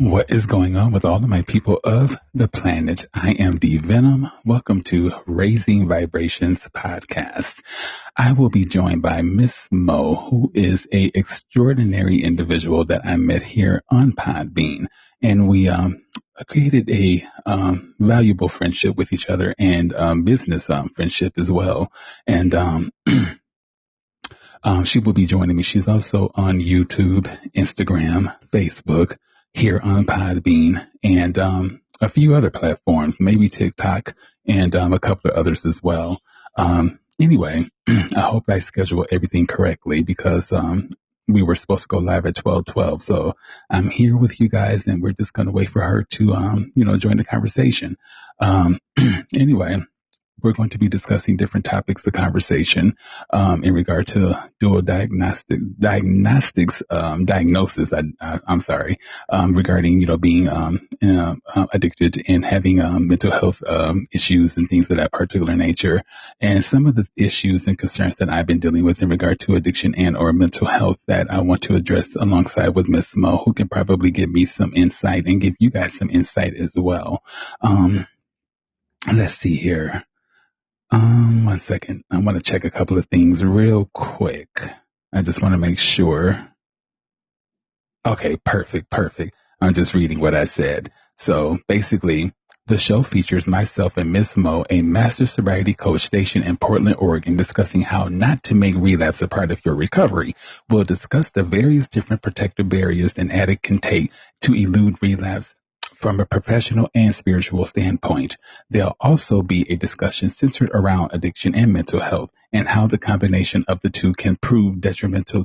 What is going on with all of my people of the planet? I am D Venom. Welcome to Raising Vibrations podcast. I will be joined by Miss Mo, who is a extraordinary individual that I met here on Podbean, and we created a valuable friendship with each other and business friendship as well. And she will be joining me. She's also on YouTube, Instagram, Facebook, here on Podbean, and a few other platforms, maybe TikTok, and a couple of others as well. Anyway, I hope I schedule everything correctly because we were supposed to go live at 12:12. So I'm here with you guys, and we're just going to wait for her to, join the conversation. Anyway, we're going to be discussing different topics of conversation in regard to dual diagnosis. I'm sorry, regarding being addicted and having mental health issues and things of that particular nature, and some of the issues and concerns that I've been dealing with in regard to addiction and or mental health that I want to address alongside with Miss Mo, who can probably give me some insight and give you guys some insight as well. Let's see here. 1 second. I want to check a couple of things real quick. I just want to make sure. Okay, perfect. I'm just reading what I said. So basically, the show features myself and Miss Mo, a master sobriety coach stationed in Portland, Oregon, discussing how not to make relapse a part of your recovery. We'll discuss the various different protective barriers an addict can take to elude relapse from a professional and spiritual standpoint. There'll also be a discussion centered around addiction and mental health and how the combination of the two can prove detrimental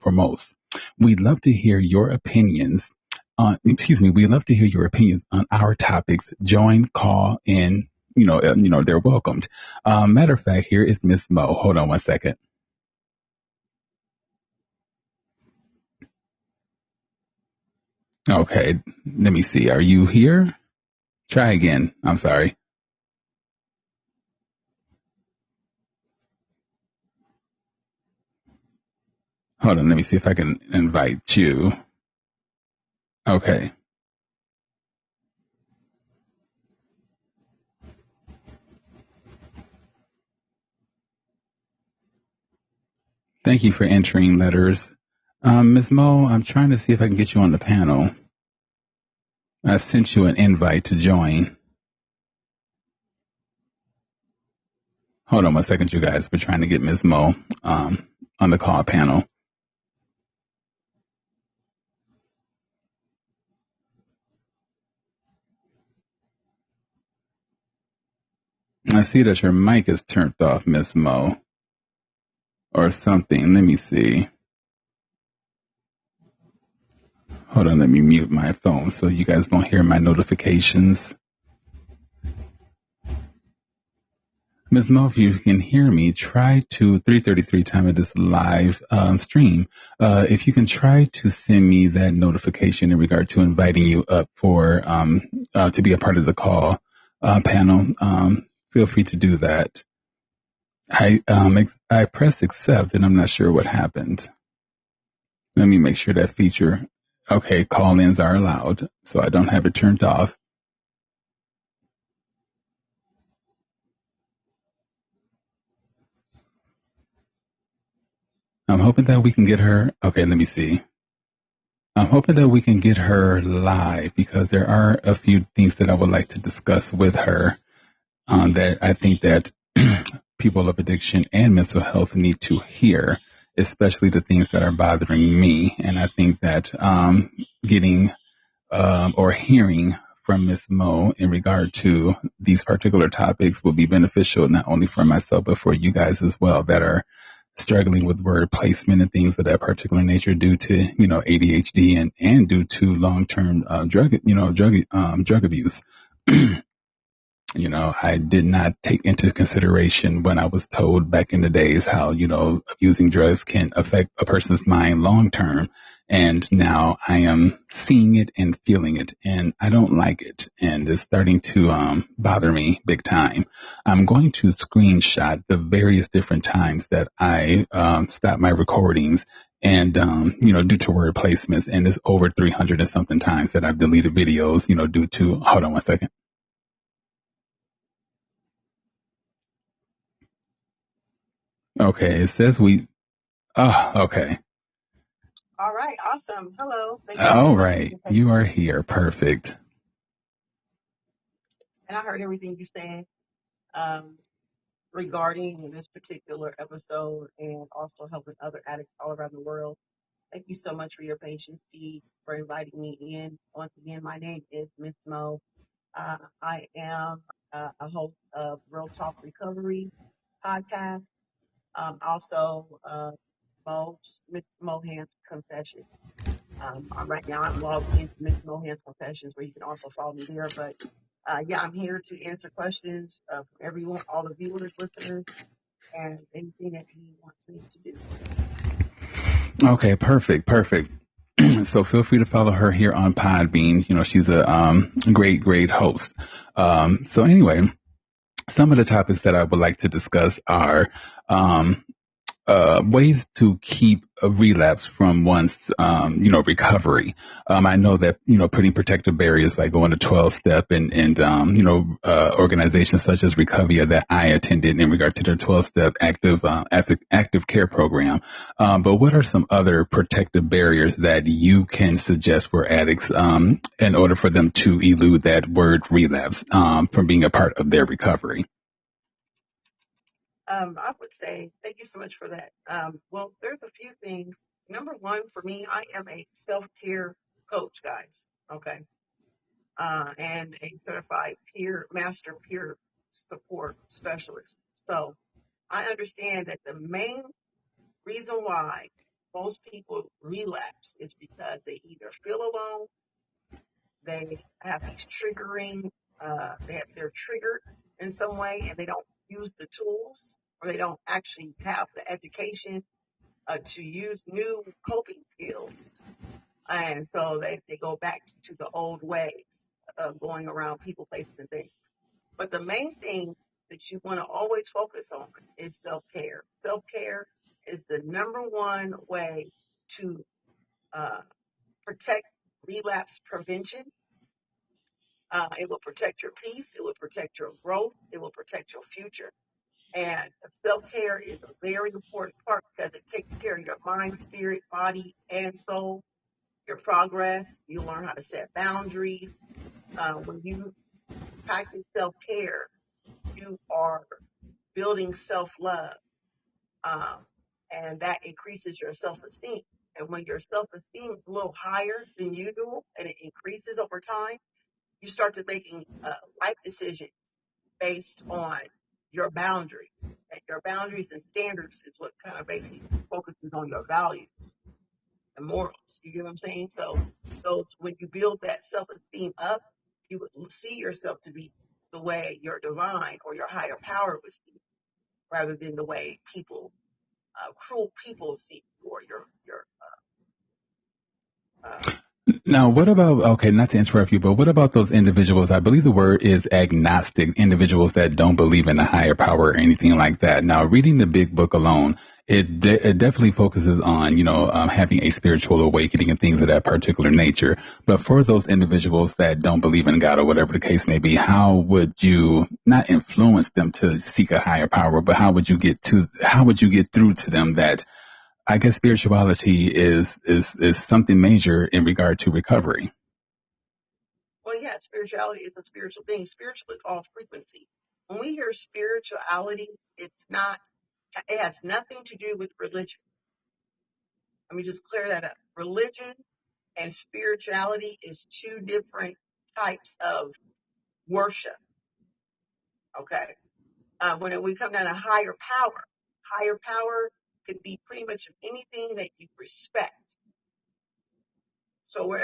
for most. We'd love to hear your opinions we'd love to hear your opinions on our topics. Join, call, and they're welcomed. Matter of fact, here is Miss Mo. Hold on 1 second. Okay, let me see. Are you here? Try again. I'm sorry. Hold on. Let me see if I can invite you. Okay. Thank you for entering letters. Ms. Mo, I'm trying to see if I can get you on the panel. I sent you an invite to join. Hold on 1 second, you guys. We're trying to get Ms. Mo on the call panel. I see that your mic is turned off, Ms. Mo, or something. Let me see. Hold on, let me mute my phone so you guys won't hear my notifications. Ms. Mo, if you can hear me, try to 3:33 time of this live stream. If you can try to send me that notification in regard to inviting you up for to be a part of the call panel, feel free to do that. I pressed accept and I'm not sure what happened. Let me make sure that feature. Okay, call-ins are allowed, so I don't have it turned off. I'm hoping that we can get her. Okay, let me see. I'm hoping that we can get her live because there are a few things that I would like to discuss with her that I think that people of addiction and mental health need to hear, especially the things that are bothering me. And I think that getting or hearing from Ms. Mo in regard to these particular topics will be beneficial not only for myself, but for you guys as well that are struggling with word placement and things of that particular nature due to, ADHD and due to long-term drug abuse. I did not take into consideration when I was told back in the days how, abusing drugs can affect a person's mind long term. And now I am seeing it and feeling it, and I don't like it, and it's starting to bother me big time. I'm going to screenshot the various different times that I stop my recordings, and due to word placements, and it's over 300 and something times that I've deleted videos, due to. Hold on one second. Okay, it says we. Oh, okay. All right, awesome. Hello. Thank you so All much for right, your you are patience. here. Perfect. And I heard everything you said um, regarding this particular episode and also helping other addicts all around the world. Thank you so much for your patience, Steve, for inviting me in. Once again, my name is Miss Mo. I am a host of Real Talk Recovery podcast. Also, Miss Mohan's Confessions. Right now, I'm logged into Miss Mohan's Confessions, where you can also follow me there. But yeah, I'm here to answer questions from everyone, all the viewers, listeners, and anything that he wants me to do. Okay, perfect. So feel free to follow her here on Podbean. She's a great host. So anyway, some of the topics that I would like to discuss are um, ways to keep a relapse from one's, recovery. I know that, putting protective barriers like going to 12 step and organizations such as Recovia that I attended in regard to their 12 step active care program. But what are some other protective barriers that you can suggest for addicts, in order for them to elude that word relapse, from being a part of their recovery? I would say thank you so much for that. Well, there's a few things. Number one, for me, I am a self-care coach, guys. Okay. And a certified master peer support specialist. So I understand that the main reason why most people relapse is because they either feel alone, they have these they're triggered in some way and they don't use the tools or they don't actually have the education to use new coping skills. And so they go back to the old ways of going around people, places, and things. But the main thing that you want to always focus on is self care. Self care is the number one way to uh, protect relapse prevention. It will protect your peace. It will protect your growth. It will protect your future. And self care is a very important part because it takes care of your mind, spirit, body, and soul, your progress. You learn how to set boundaries. When you practice self care, you are building self love, um, and that increases your self esteem. And when your self esteem is a little higher than usual and it increases over time, you start to making life decisions based on your boundaries. And your boundaries and standards is what kind of basically focuses on your values and morals. You get what I'm saying? So those when you build that self esteem up, you would see yourself to be the way your divine or your higher power would see you, rather than the way cruel people see you or your uh, Now, what about, okay, not to interrupt you, but what about those individuals? I believe the word is agnostic, individuals that don't believe in a higher power or anything like that. Now, reading the big book alone, it definitely focuses on, having a spiritual awakening and things of that particular nature. But for those individuals that don't believe in God or whatever the case may be, how would you not influence them to seek a higher power, but how would you get through to them that I guess spirituality is something major in regard to recovery? well, yeah, spirituality is a spiritual thing. Spiritual is all frequency. When we hear spirituality, it has nothing to do with religion. Let me just clear that up. Religion and spirituality is two different types of worship. Okay. When we come down to higher power could be pretty much anything that you respect. So at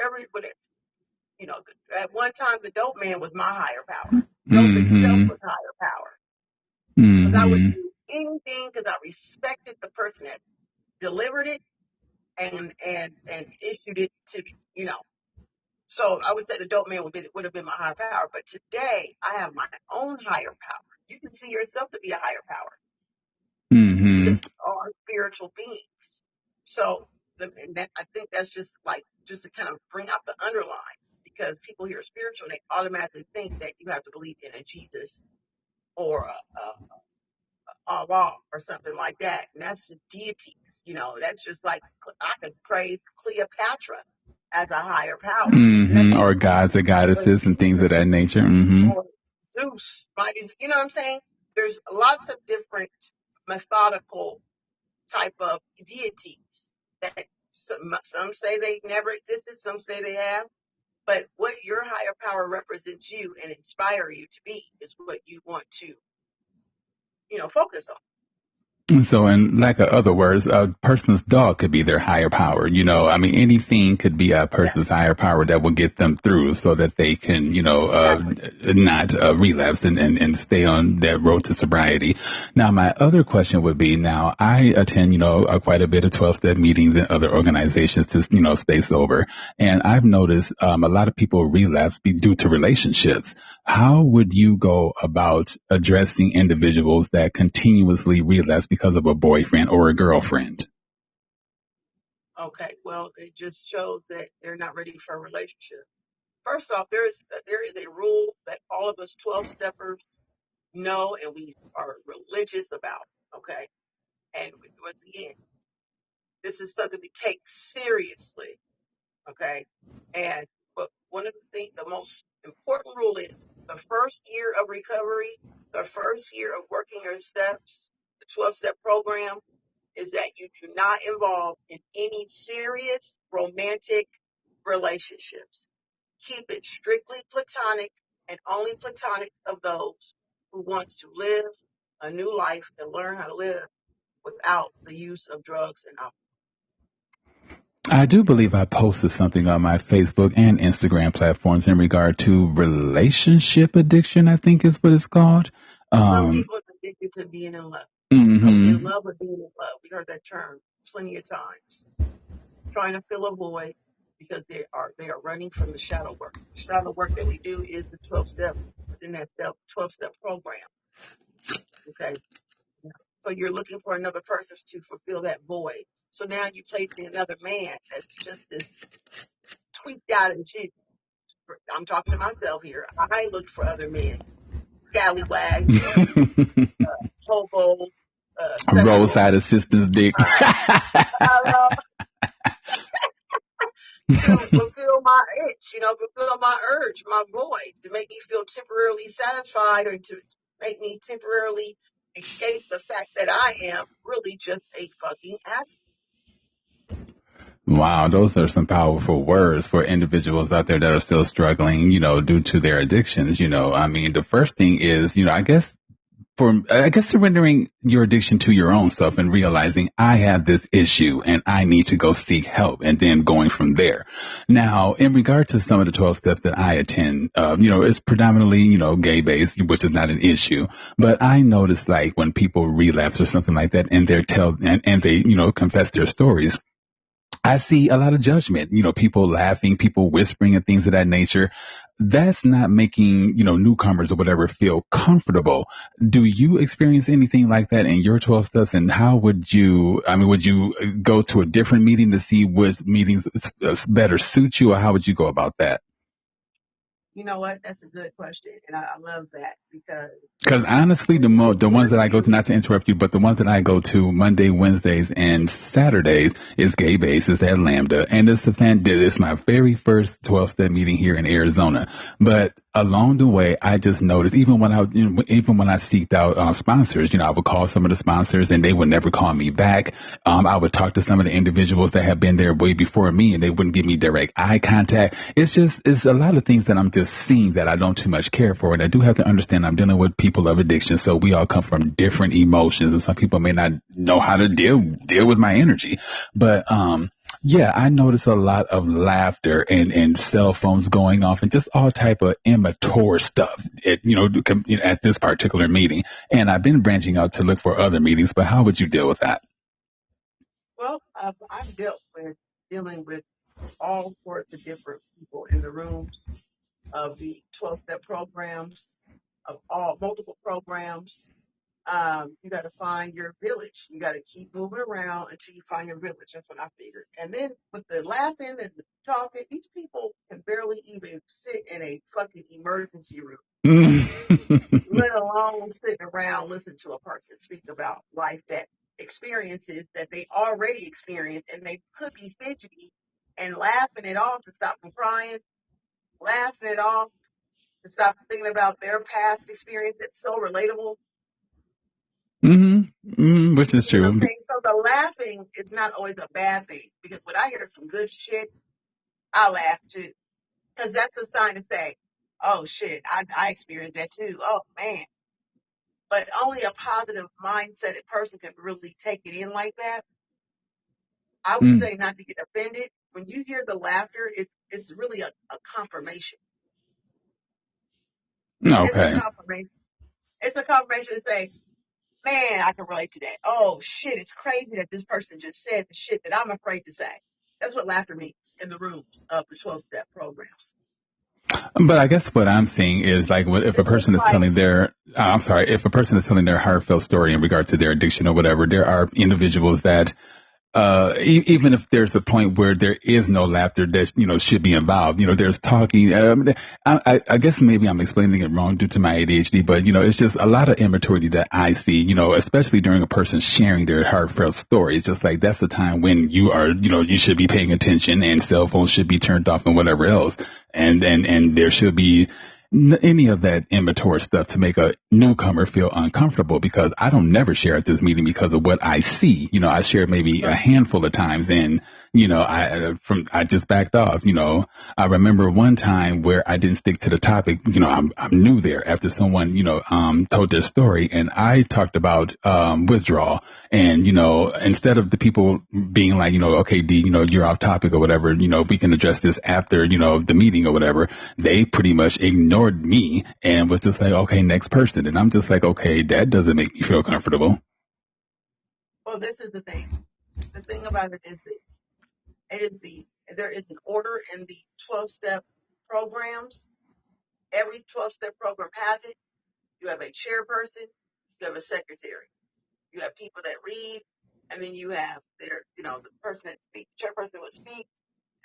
one time the dope man was my higher power. Dope itself Mm-hmm. was higher power because I would Mm-hmm. do anything because I respected the person that delivered it and issued it to me, you know. So I would say the dope man would have been my higher power. But today I have my own higher power. You can see yourself to be a higher power because Mm-hmm. we are spiritual beings. So and that, I think that's just like just to kind of bring out the underline because people hear spiritual and they automatically think that you have to believe in a Jesus or Allah or something like that. And that's just deities, you know, that's just like I could praise Cleopatra as a higher power. And that Mm-hmm. means Or gods or or goddesses and things Jesus of that nature. Mm-hmm. or Zeus, right? You know what I'm saying? There's lots of different methodical type of deities that some say they never existed, some say they have. But what your higher power represents you and inspire you to be is what you want to, focus on. So, in lack of other words, a person's dog could be their higher power. I mean, anything could be a Yeah, person's higher power that will get them through so that they can, exactly. not relapse and stay on that road to sobriety. Now, my other question would be, now I attend, quite a bit of 12-step meetings and other organizations to, stay sober. And I've noticed, a lot of people relapse due to relationships. How would you go about addressing individuals that continuously relapse because of a boyfriend or a girlfriend? Okay, well, it just shows that they're not ready for a relationship. First off, there is a rule that all of us 12 steppers know and we are religious about. Okay, and once again, this is something we take seriously. Okay, and but one of the things, the most important rule is the first year of recovery, the first year of working your steps, the 12-step program is that you do not involve in any serious romantic relationships. Keep it strictly platonic and only platonic of those who wants to live a new life and learn how to live without the use of drugs and alcohol. I do believe I posted something on my Facebook and Instagram platforms in regard to relationship addiction, I think is what it's called. Some Um, people are addicted to being in love. In hmm love with being in love. We heard that term plenty of times. Trying to fill a void because they are running from the shadow work. The shadow work that we do is the 12 step within that 12-step program. Okay. So you're looking for another person to fulfill that void. So now you're placing another man that's just this tweaked out and shit. I'm talking to myself here. I looked for other men, scallywags, hobo, sexual, Roadside assistance dick. uh, to fulfill my itch, fulfill my urge, my void, to make me feel temporarily satisfied or to make me temporarily escape the fact that I am really just a fucking addict. Wow, those are some powerful words for individuals out there that are still struggling, due to their addictions. I mean, the first thing is, I guess surrendering your addiction to your own stuff and realizing I have this issue and I need to go seek help and then going from there. Now, in regard to some of the 12 steps that I attend, it's predominantly, gay based, which is not an issue. But I notice like when people relapse or something like that and and they, confess their stories, I see a lot of judgment, people laughing, people whispering and things of that nature. That's not making, newcomers or whatever feel comfortable. Do you experience anything like that in your 12 steps? And how would you go to a different meeting to see what meetings better suit you, or how would you go about that? You know what? That's a good question. And I love that because Because honestly, when you the ones want that I go to, to, not to interrupt you, but the ones that I go to Monday, Wednesdays, and Saturdays is gay based. It's at Lambda, and it's my very first 12-step meeting here in Arizona. But along the way, I just noticed, even when even when I seeked out sponsors, I would call some of the sponsors, and they would never call me back. I would talk to some of the individuals that have been there way before me, and they wouldn't give me direct eye contact. It's a lot of things that I'm just seeing that I don't too much care for, and I do have to understand I'm dealing with people of addiction, so we all come from different emotions, and some people may not know how to deal with my energy. But yeah, I notice a lot of laughter and cell phones going off and just all type of immature stuff at this particular meeting. And I've been branching out to look for other meetings, but how would you deal with that? well, I've dealing with all sorts of different people in the rooms of the 12-step programs, of all multiple programs. You got to find your village. You got to keep moving around until you find your village. That's what I figured. And then with the laughing and the talking, these people can barely even sit in a fucking emergency room, let alone sitting around listening to a person speak about life that experiences that they already experienced, and they could be fidgety and laughing it off to stop from crying, laughing it off to stop thinking about their past experience that's so relatable. Which is You know what I'm true. saying? So the laughing is not always a bad thing, because when I hear some good shit, I laugh too. Because that's a sign to say, oh shit, I experienced that too. Oh man. But only a positive mindset person can really take it in like that. I would Mm, say not to get offended. When you hear the laughter, it's really a confirmation. It's a okay. confirmation. It's a confirmation to say, man, I can relate to that. Oh shit, it's crazy that this person just said the shit that I'm afraid to say. That's what laughter means in the rooms of the 12-step programs. But I guess what I'm seeing is like if a It's just person is like, telling I'm sorry, if a person is telling their heartfelt story in regard to their addiction or whatever, there are individuals that even if there's a point where there is no laughter that, should be involved, there's talking. I guess maybe I'm explaining it wrong due to my ADHD, but, it's just a lot of immaturity that I see, especially during a person sharing their heartfelt story. It's just like that's the time when you are, you should be paying attention and cell phones should be turned off and whatever else. And there should be any of that immature stuff to make a newcomer feel uncomfortable, because I don't never share at this meeting because of what I see. I share maybe a handful of times, and I just backed off. I remember one time where I didn't stick to the topic. I'm new there after someone told their story, and I talked about withdrawal, and instead of the people being like, okay, D, you're off topic or whatever, we can address this after the meeting or whatever. They pretty much ignored me and was just like, okay, next person. And I'm just like, okay, that doesn't make me feel comfortable. well, this is the thing. The thing about it is this. It is there is an order in the 12-step programs. Every 12-step program has it. You have a chairperson, you have a secretary, you have people that read, and then you have the person that speaks, chairperson would speak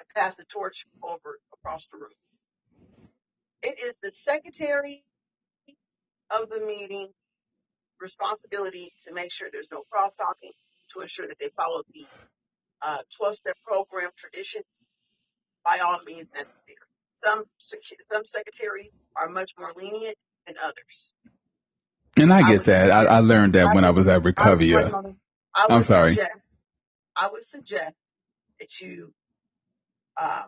and pass the torch over across the room. It is the secretary of the meeting responsibility to make sure there's no cross talking, to ensure that they follow the 12-step program traditions by all means necessary. Some secretaries are much more lenient than others. And I I get would that. suggest, I learned that I when I would, was at wait a Recovia. moment. I I'm would sorry. suggest, I would suggest that you uh,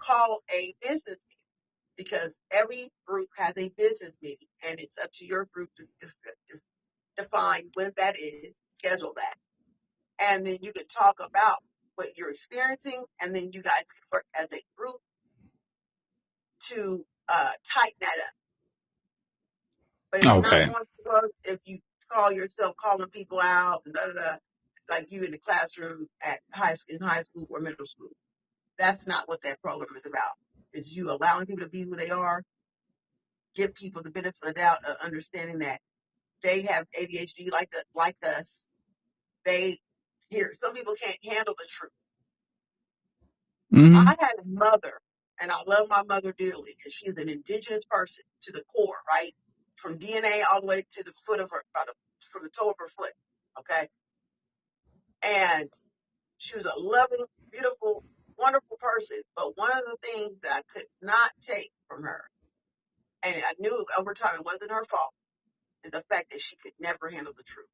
call a business meeting, because every group has a business meeting, and it's up to your group to define when that is, schedule that, and then you can talk about what you're experiencing, and then you guys can work as a group to tighten that up. But it's not Okay. going to work if you call yourself calling people out and da da da, like you in the classroom at in high school or middle school. That's not what that program is about. It's you allowing people to be who they are, give people the benefit of the doubt of understanding that they have ADHD like us. They Here, some people can't handle the truth. Hmm. I had a mother, and I love my mother dearly, and she's an indigenous person to the core, right? From DNA all the way to the foot of her, from the toe of her foot. Okay. And she was a loving, beautiful, wonderful person. But one of the things that I could not take from her, and I knew over time it wasn't her fault, is the fact that she could never handle the truth.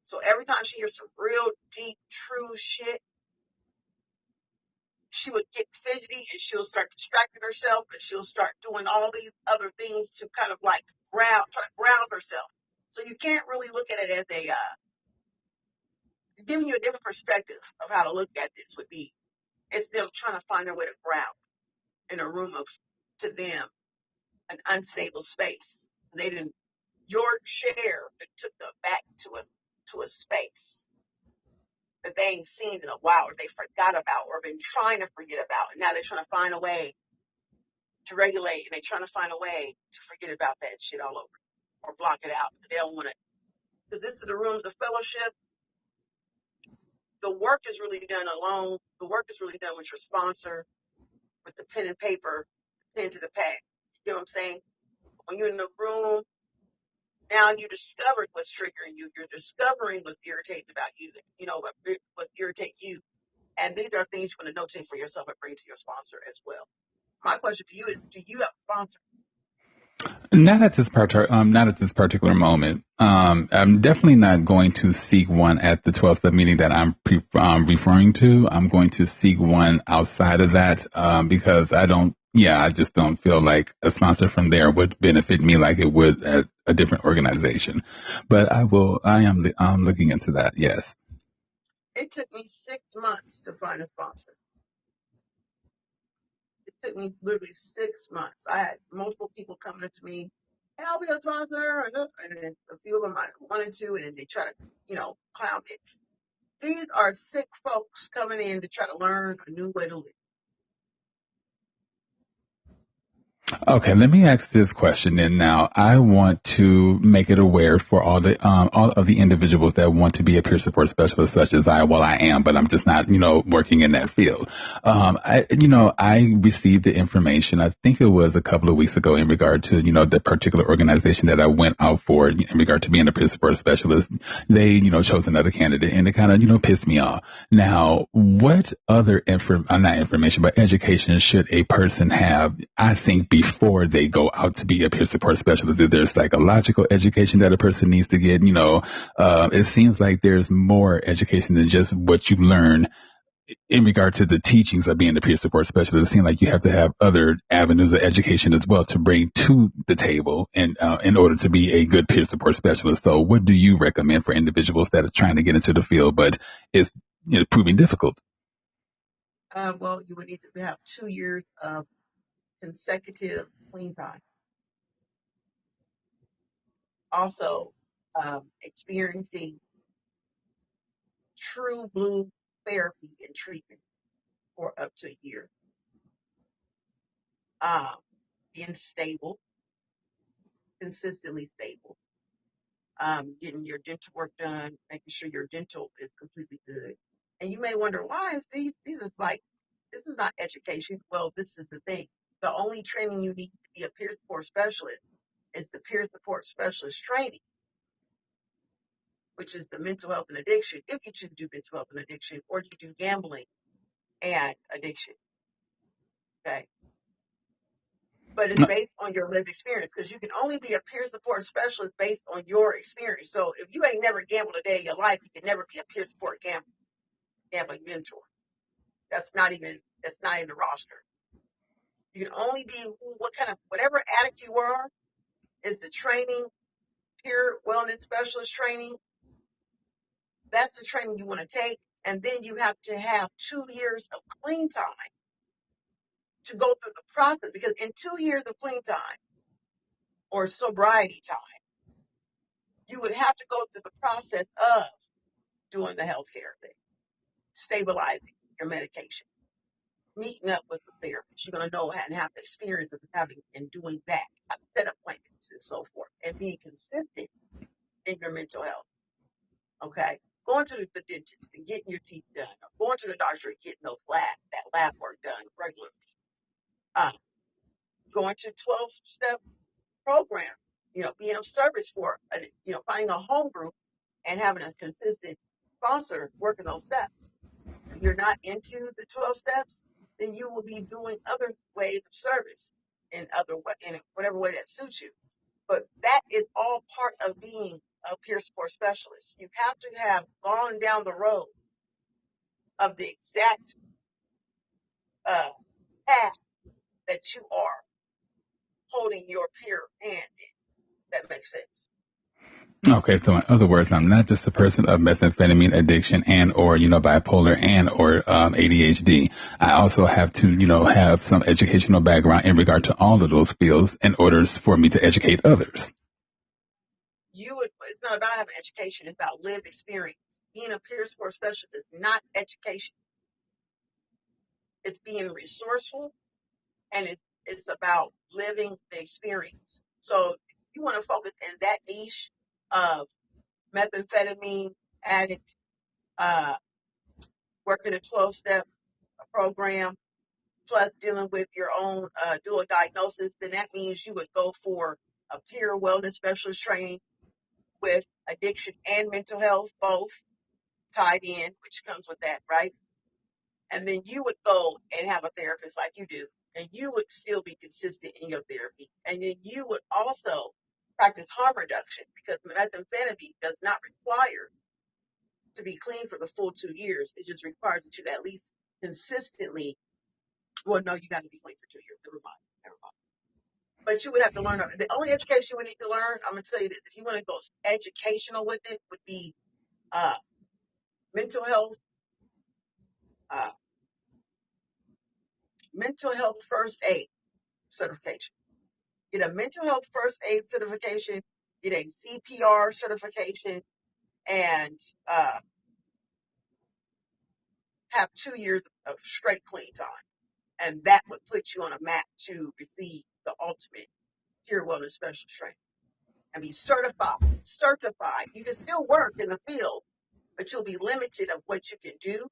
So every time she hears some real deep, true shit, she would get fidgety and she'll start distracting herself, and she'll start doing all these other things to kind of like try to ground herself. So you can't really look at it as giving you a different perspective of how to look at this would be, it's them trying to find their way to ground in a room of, to them, an unstable space. They didn't, your share that took them back to a space. that they ain't seen in a while, or they forgot about, or been trying to forget about. And now they're trying to find a way to regulate, and they're trying to find a way to forget about that shit all over or block it out. They don't want to. Because into the rooms of fellowship, the work is really done alone. The work is really done with your sponsor, with the pen and paper, pen to the pad. You know what I'm saying? When you're in the room, now you discovered what's triggering you. You're discovering what's irritating about you, what irritates you. And these are things you want to notate for yourself and bring to your sponsor as well. My question to you is, do you have a sponsor? Not at this particular moment. I'm definitely not going to seek one at the 12 step meeting that I'm referring to. I'm going to seek one outside of that, because I just don't feel like a sponsor from there would benefit me like it would at a different organization. But I'm looking into that. Yes. It took me 6 months to find a sponsor. It took me literally 6 months. I had multiple people coming to me, hey, I'll be a sponsor. And then a few of them I wanted to, and they try to, clown it. These are sick folks coming in to try to learn a new way to live. Okay, let me ask this question. And now I want to make it aware for all of the individuals that want to be a peer support specialist, such as I. Well, I am, but I'm just not, working in that field. I received the information. I think it was a couple of weeks ago in regard to, the particular organization that I went out for in regard to being a peer support specialist. They, chose another candidate, and it kind of, pissed me off. Now, what other not information, but education should a person have, I think, before they go out to be a peer support specialist? Is there psychological education that a person needs to get? It seems like there's more education than just what you learn in regard to the teachings of being a peer support specialist. It seems like you have to have other avenues of education as well to bring to the table and in order to be a good peer support specialist. So what do you recommend for individuals that are trying to get into the field, but it's proving difficult? Well, you would need to have 2 years of consecutive clean time. Also, experiencing true blue therapy and treatment for up to a year. Being stable, consistently stable. Getting your dental work done, making sure your dental is completely good. And you may wonder, why is these is like, this is not education. Well, this is the thing. The only training you need to be a peer support specialist is the peer support specialist training, which is the mental health and addiction, if you choose to do mental health and addiction, or you do gambling and addiction. Okay. But it's based on your lived experience, because you can only be a peer support specialist based on your experience. So if you ain't never gambled a day in your life, you can never be a peer support gambling mentor. That's not even the roster. You can only be whatever addict you are is the training, peer wellness specialist training. That's the training you want to take. And then you have to have 2 years of clean time to go through the process, because in 2 years of clean time or sobriety time, you would have to go through the process of doing the healthcare thing, stabilizing your medication, meeting up with the therapist. You're going to know and have the experience of having and doing that, how to set appointments and so forth, and being consistent in your mental health. Okay. Going to the dentist and getting your teeth done, or going to the doctor and getting that lab work done regularly. Going to 12-step program, being of service for, finding a home group and having a consistent sponsor working those steps. If you're not into the 12 steps, then you will be doing other ways of service in whatever way that suits you. But that is all part of being a peer support specialist. You have to have gone down the road of the exact path that you are holding your peer hand in. That makes sense. Okay, so in other words, I'm not just a person of methamphetamine addiction and or bipolar and or ADHD. I also have to have some educational background in regard to all of those fields in order for me to educate others. It's not about having education; it's about lived experience. being a peer support specialist is not education. It's being resourceful, and it's about living the experience. So you want to focus in that niche of methamphetamine addict, uh, working a 12-step program, plus dealing with your own dual diagnosis, then that means you would go for a peer wellness specialist training with addiction and mental health, both tied in, which comes with that, right? And then you would go and have a therapist like you do, and you would still be consistent in your therapy. And then you would also practice harm reduction because methamphetamine does not require to be clean for the full 2 years. It just requires that you at least consistently, well, no, you got to be clean for 2 years. Never mind. Never mind. But you would have to learn. The only education you would need to learn, I'm going to tell you this, if you want to go educational with it, would be uh, mental health, uh, mental health first aid certification. Get a mental health first aid certification, get a CPR certification, and have 2 years of straight clean time. And that would put you on a map to receive the ultimate peer wellness specialist training and be certified. Certified. You can still work in the field, but you'll be limited of what you can do.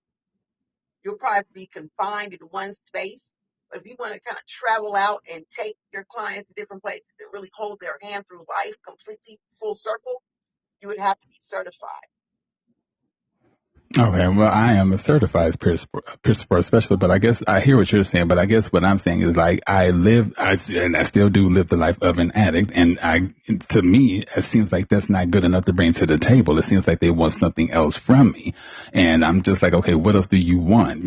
You'll probably be confined in one space. But if you want to kind of travel out and take your clients to different places and really hold their hand through life completely full circle, you would have to be certified. Okay, well, I am a certified peer support specialist, but I guess I hear what you're saying, but I guess what I'm saying is like and I still do live the life of an addict, and to me, it seems like that's not good enough to bring to the table. It seems like they want something else from me, and I'm just like, okay, what else do you want?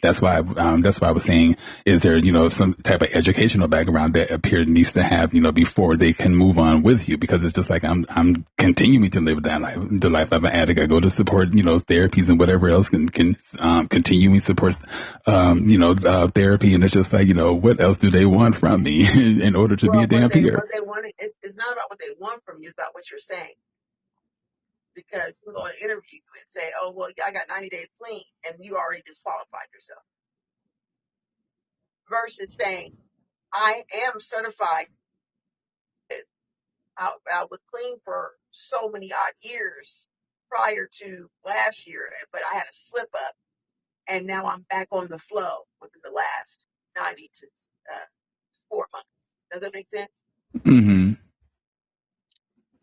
That's why I was saying, is there, some type of educational background that a peer needs to have, before they can move on with you, because it's just like I'm continuing to live that life, the life of an addict. I go to support, therapies and whatever else can continuing support, therapy. And it's just like, what else do they want from me in order to be Well, a damn peer? what they want, it's not about what they want from you, it's about what you're saying. Because you go and interview and say, oh, well, I got 90 days clean, and you already disqualified yourself. Versus saying, I am certified. I was clean for so many odd years prior to last year, but I had a slip up, and now I'm back on the flow within the last 90 to 4 months. Does that make sense? Mm-hmm.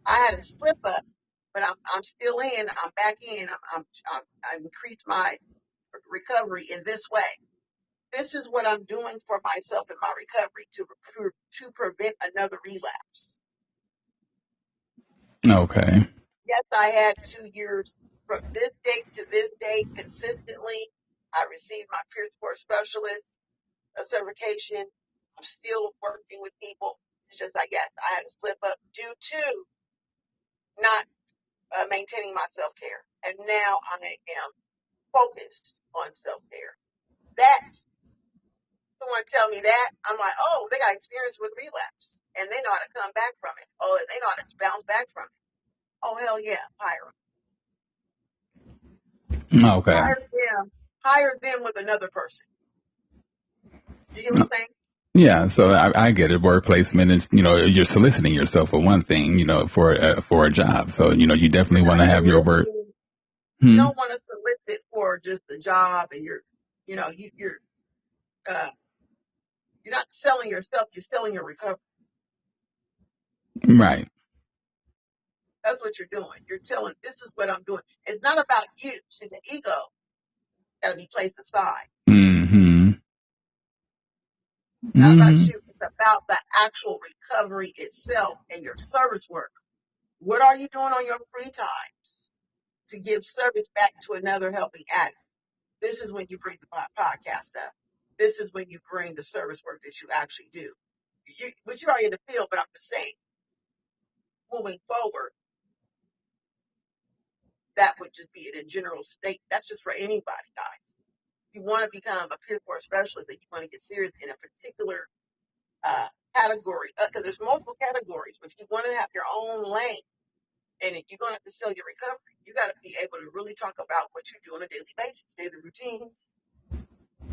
I had a slip up, but I'm still in. I'm back in. I increased my recovery in this way. This is what I'm doing for myself in my recovery to prevent another relapse. Okay. Yes, I had 2 years from this date to this date consistently. I received my peer support specialist certification. I'm still working with people. It's just, I guess, I had to slip up due to not maintaining my self care. And now I am focused on self care. That, someone tell me that, I'm like, oh, they got experience with relapse and they know how to come back from it. Oh, they know how to bounce back from it. Oh, hell yeah, hire them. Okay. Hire them with another person. Do you get what I'm saying? Yeah, so I get it. Work placement is, you're soliciting yourself for one thing, for a job. So, you definitely want to have your work. You Hmm. don't want to solicit for just a job, and uh, you're not selling yourself. You're selling your recovery. Right. That's what you're doing. You're telling, this is what I'm doing. It's not about you. See, the ego got to be placed aside. Mm-hmm. Not about Mm-hmm. you. It's about the actual recovery itself and your service work. What are you doing on your free times to give service back to another helping addict? This is when you bring the podcast up. This is when you bring the service work that you actually do. But you're already in the field, but I'm just saying, moving forward, that would just be in a general state. That's just for anybody, guys. If you want to become a peer support specialist and you want to get serious in a particular category, because there's multiple categories, but if you want to have your own lane, And if you're going to have to sell your recovery, you got to be able to really talk about what you do on a daily basis, daily routines,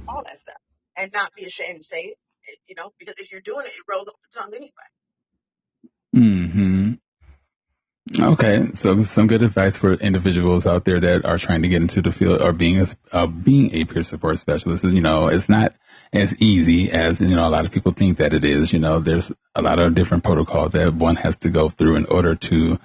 all that stuff, and not be ashamed to say it. Because if you're doing it, it rolls off the tongue anyway. Hmm. Okay, so some good advice for individuals out there that are trying to get into the field or being a peer support specialist is, it's not as easy as, a lot of people think that it is. There's a lot of different protocols that one has to go through in order to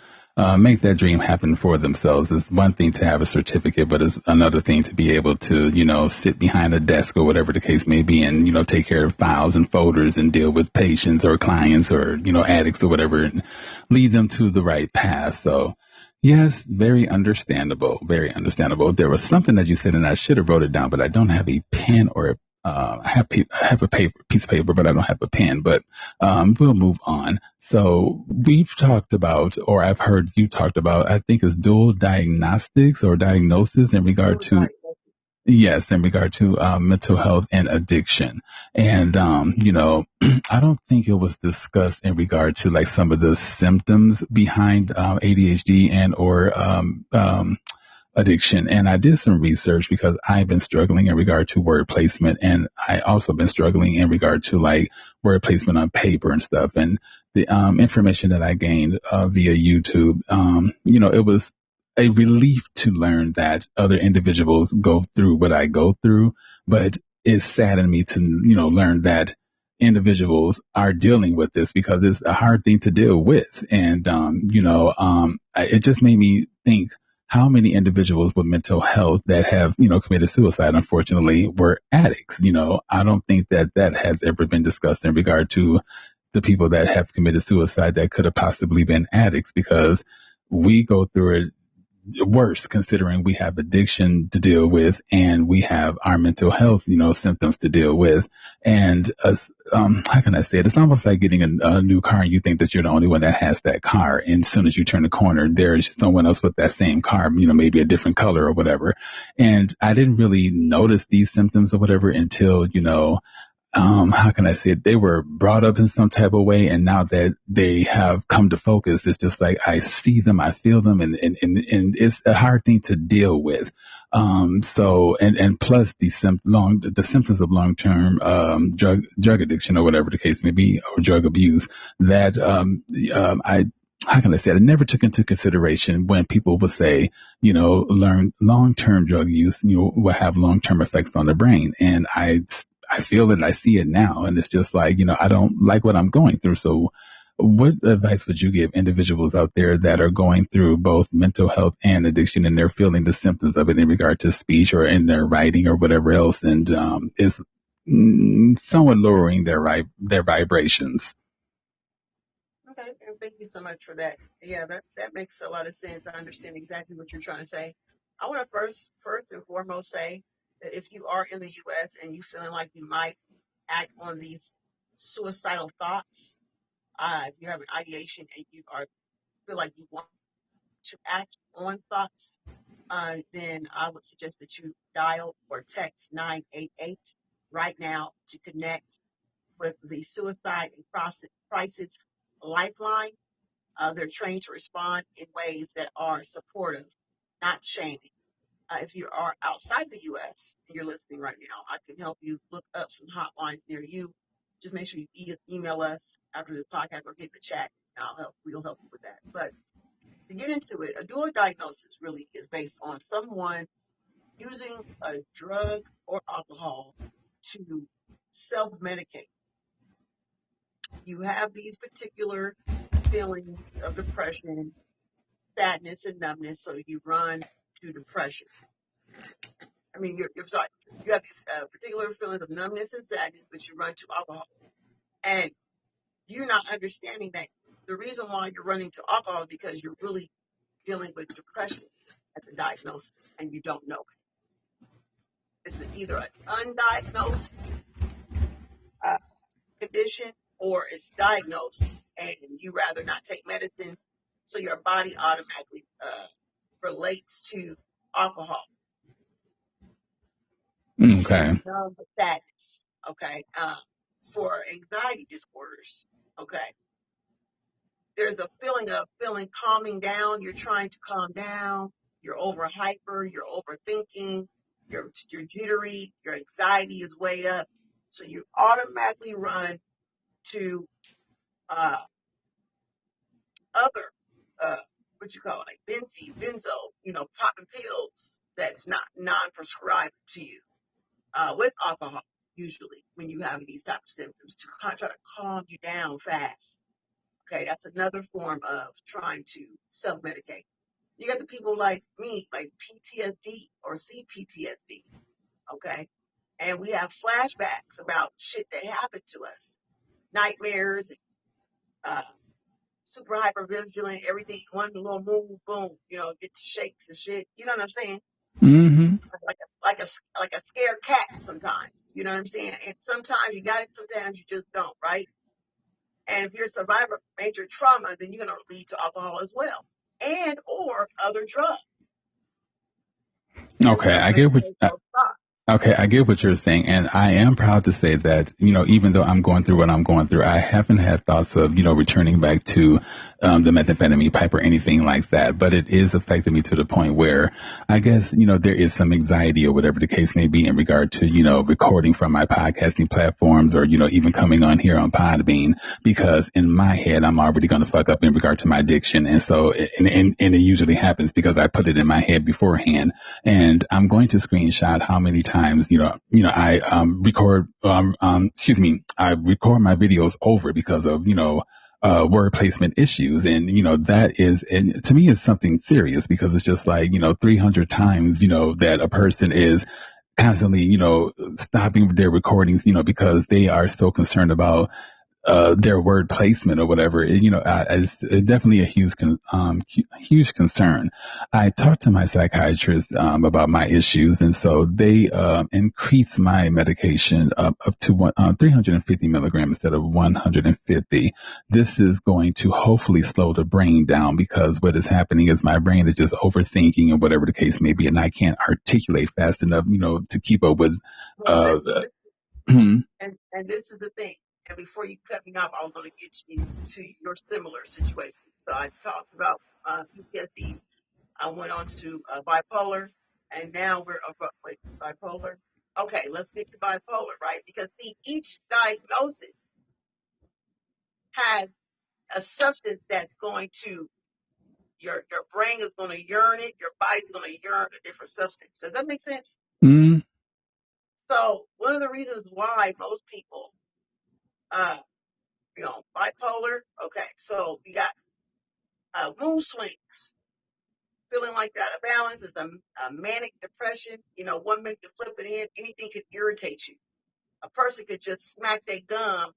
make that dream happen for themselves. It's one thing to have a certificate, but it's another thing to be able to, sit behind a desk or whatever the case may be and, take care of files and folders and deal with patients or clients or, addicts or whatever and lead them to the right path. So yes, very understandable. Very understandable. There was something that you said and I should have wrote it down, but I don't have a pen or I have a piece of paper, but I don't have a pen. But we'll move on. So we've talked about, or I've heard you talked about, I think it's dual diagnostics or diagnosis in regard Dual to, diagnosis. yes, in regard to mental health and addiction. And, I don't think it was discussed in regard to like some of the symptoms behind ADHD and or addiction. And I did some research because I've been struggling in regard to word placement. And I also been struggling in regard to like word placement on paper and stuff. And the information that I gained via YouTube, it was a relief to learn that other individuals go through what I go through, but it saddened me to, learn that individuals are dealing with this because it's a hard thing to deal with. And, it just made me think how many individuals with mental health that have, committed suicide, unfortunately, were addicts. I don't think that that has ever been discussed in regard to the people that have committed suicide that could have possibly been addicts because we go through it worse considering we have addiction to deal with and we have our mental health, symptoms to deal with. And how can I say it? It's almost like getting a new car and you think that you're the only one that has that car. And as soon as you turn the corner, there's someone else with that same car, maybe a different color or whatever. And I didn't really notice these symptoms or whatever until, how can I say it? They were brought up in some type of way. And now that they have come to focus, it's just like I see them, I feel them, and it's a hard thing to deal with. And plus the symptoms of long-term, drug addiction or whatever the case may be, or drug abuse that, how can I say it? I never took into consideration when people would say, learn long-term drug use, will have long-term effects on the brain. And I feel it, I see it now, and it's just like, I don't like what I'm going through. So what advice would you give individuals out there that are going through both mental health and addiction and they're feeling the symptoms of it in regard to speech or in their writing or whatever else and is somewhat lowering their vibrations? Okay, and thank you so much for that. Yeah, that makes a lot of sense. I understand exactly what you're trying to say. I want to first and foremost say that if you are in the U.S. and you feeling like you might act on these suicidal thoughts, if you have an ideation and you are feel like you want to act on thoughts, then I would suggest that you dial or text 988 right now to connect with the Suicide and Crisis Lifeline. They're trained to respond in ways that are supportive, not shaming. If you are outside the U.S. and you're listening right now, I can help you look up some hotlines near you. Just make sure you email us after this podcast or get the chat. And we'll help you with that. But to get into it, a dual diagnosis really is based on someone using a drug or alcohol to self-medicate. You have these particular feelings of depression, sadness, and numbness, so you run to depression. I mean, you're sorry, you have these particular feelings of numbness and sadness, but you run to alcohol. And you're not understanding that the reason why you're running to alcohol is because you're really dealing with depression at the diagnosis, and you don't know it. It's either an undiagnosed uh, condition or it's diagnosed, and you rather not take medicine, so your body automatically relates to alcohol to Okay. numb the sadness. Okay. For anxiety disorders, okay, there's a feeling of feeling calming down. You're trying to calm down. You're over hyper. You're overthinking. You're jittery. Your anxiety is way up. So you automatically run to uh, other what you call it, like benzo, popping pills that's not non-prescribed to you with alcohol. Usually, when you have these type of symptoms, to try to calm you down fast. Okay, that's another form of trying to self-medicate. You got the people like me, like PTSD or CPTSD, okay? And we have flashbacks about shit that happened to us, nightmares, uh, super hyper vigilant, everything, one little move, boom, get to shakes and shit. You know what I'm saying? Mm-hmm. Like a scared cat sometimes. You know what I'm saying? And sometimes you got it, sometimes you just don't, right? And if you're a survivor of major trauma, then you're going to lead to alcohol as well, and or other drugs. And Okay, we I get what. regulate those thoughts. Okay, I get what you're saying, and I am proud to say that, even though I'm going through what I'm going through, I haven't had thoughts of, returning back to the methamphetamine pipe or anything like that, but it is affecting me to the point where I guess, there is some anxiety or whatever the case may be in regard to, recording from my podcasting platforms or, even coming on here on Podbean, because in my head, I'm already going to fuck up in regard to my addiction. And so, and it usually happens because I put it in my head beforehand, and I'm going to screenshot how many times, I I record my videos over because of, word placement issues. And, that is, and to me, it's something serious because it's just like, 300 times, that a person is constantly, stopping their recordings, because they are so concerned about their word placement or whatever. It's definitely a huge concern. I talked to my psychiatrist about my issues, and so they increased my medication up to 350 milligrams instead of 150. This is going to hopefully slow the brain down, because what is happening is my brain is just overthinking and whatever the case may be, and I can't articulate fast enough, to keep up with. Well, Uh, mhm. and this is the thing. And before you cut me off, I was going to get you to your similar situation. So I talked about PTSD. I went on to bipolar, and now we're wait, bipolar. Okay, let's get to bipolar, right? Because see, each diagnosis has a substance that's going to your brain is going to yearn it, your body's going to yearn a different substance. Does that make sense? Mm, So one of the reasons why most people, uh, bipolar. Okay, so we got mood swings, feeling like you're out of balance. Is a manic depression. One minute you flip it in, anything could irritate you. A person could just smack their gum,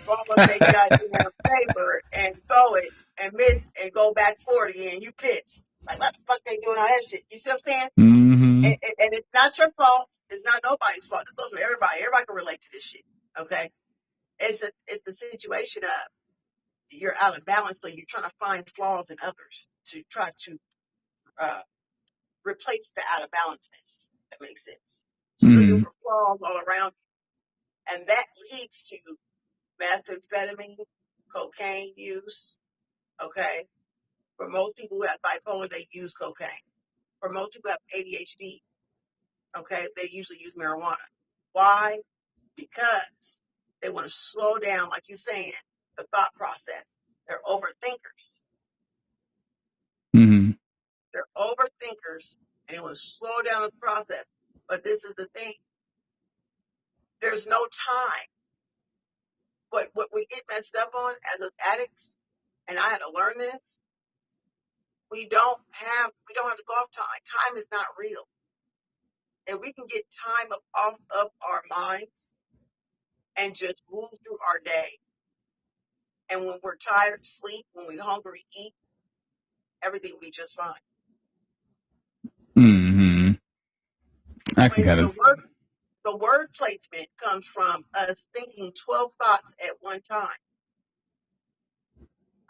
ball up their goddamn paper, and throw it and miss and go back 40, and you pissed. Like, what the fuck they doing all that shit? You see what I'm saying? mm-hmm. And it's not your fault. It's not nobody's fault. This goes for everybody. Everybody can relate to this shit. Okay? It's a situation of you're out of balance, so you're trying to find flaws in others to try to uh, replace the out of balanceness. That makes sense. So you're looking Mm-hmm. for flaws all around you, and that leads to methamphetamine, cocaine use. Okay, for most people who have bipolar, they use cocaine. For most people who have ADHD, okay, they usually use marijuana. Why? Because they want to slow down, like you're saying, the thought process. They're overthinkers. Mm-hmm. They're overthinkers, and it will slow down the process. But this is the thing. There's no time. What we get messed up on as addicts, and I had to learn this, we don't have to go off time. Time is not real. And we can get time off of our minds and just move through our day. And when we're tired, sleep. When we're hungry, eat. Everything will be just fine. Mm-hmm. I can When kind of. the word placement comes from us thinking 12 thoughts at one time.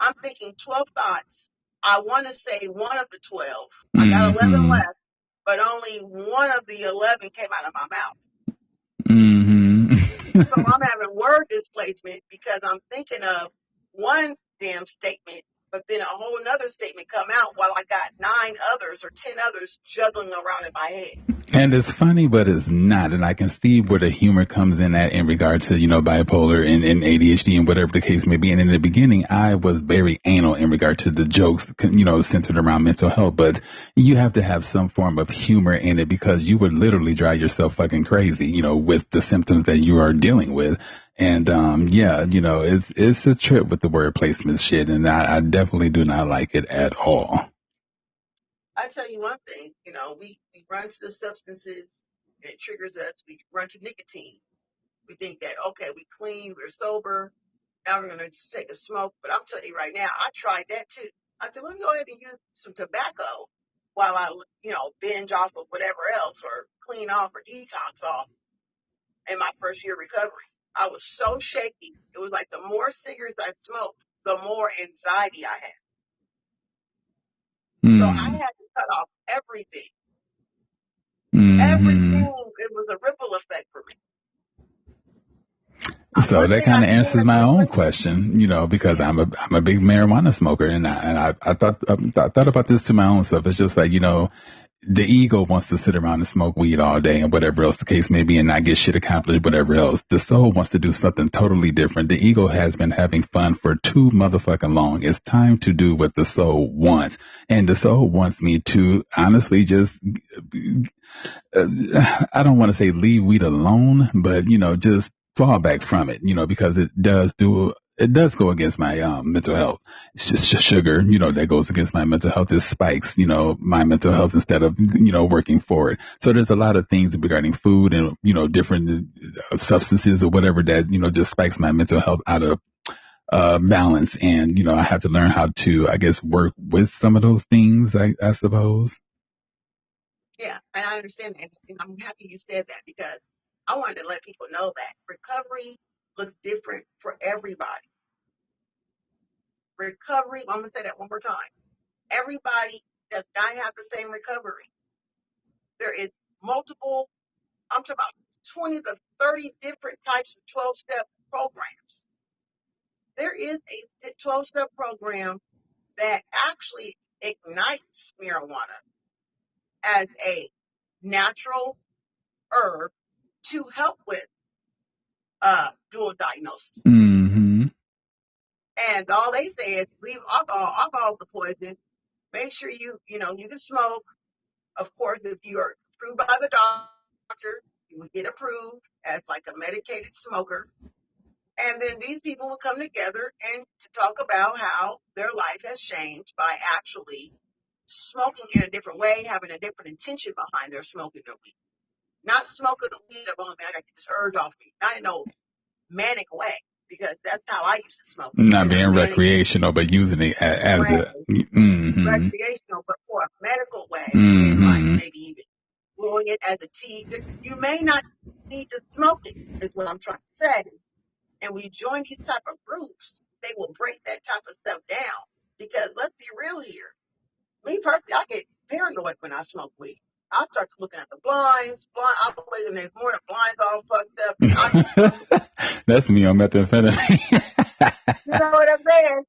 I'm thinking 12 thoughts. I want to say one of the 12. I got 11 Mm-hmm. left, but only one of the 11 came out of my mouth. Mm-hmm. So I'm having word displacement because I'm thinking of one damn statement, but then a whole nother statement come out while I got 9 others or 10 others juggling around in my head. And it's funny, but it's not. And I can see where the humor comes in at in regard to, bipolar and ADHD and whatever the case may be. And in the beginning, I was very anal in regard to the jokes, centered around mental health. But you have to have some form of humor in it because you would literally drive yourself fucking crazy, with the symptoms that you are dealing with. And, it's a trip with the word placement shit. And I definitely do not like it at all. I tell you one thing, we run to the substances and it triggers us. We run to nicotine. We think that, okay, we clean, we're sober. Now we're going to just take a smoke. But I'm telling you right now, I tried that too. I said, let me go ahead and use some tobacco while I, binge off of whatever else or clean off or detox off in my first year of recovery. I was so shaky. It was like the more cigarettes I smoked, the more anxiety I had. So I had to cut off everything. Everything, it was a ripple effect for me. So that kind of answers my own question, because I'm a big marijuana smoker, and I thought about this to my own self. It's just like, the ego wants to sit around and smoke weed all day and whatever else the case may be and not get shit accomplished, whatever else. The soul wants to do something totally different. The ego has been having fun for too motherfucking long. It's time to do what the soul wants. And the soul wants me to honestly just, I don't want to say leave weed alone, but, just fall back from it, because it does go against my mental health. It's just sugar, that goes against my mental health. It spikes, my mental health instead of, working for it. So there's a lot of things regarding food and, different substances or whatever that, just spikes my mental health out of balance. And, I have to learn how to, I guess, work with some of those things, I suppose. Yeah, and I understand that. And I'm happy you said that because I wanted to let people know that recovery looks different for everybody. Recovery, I'm going to say that one more time. Everybody does not have the same recovery. There is multiple, I'm talking about 20 to 30 different types of 12-step programs. There is a 12-step program that actually ignites marijuana as a natural herb to help with dual diagnosis. Mm-hmm. And all they say is leave alcohol. Alcohol is the poison. Make sure you can smoke. Of course, if you are approved by the doctor, you will get approved as like a medicated smoker. And then these people will come together and to talk about how their life has changed by actually smoking in a different way, having a different intention behind their smoking their weed. Not smoking the weed of, oh man, I got to get this urge off me. Not in no manic way, because that's how I used to smoke. Not being recreational, but using it as a recreational, but for a medical way, and like maybe even blowing it as a tea. You may not need to smoke it, is what I'm trying to say. And we join these type of groups, they will break that type of stuff down. Because let's be real here. Me personally, I get paranoid when I smoke weed. I start looking at the blinds. I'll wait the next morning, blinds all fucked up. That's me on methamphetamine. You know what I'm saying?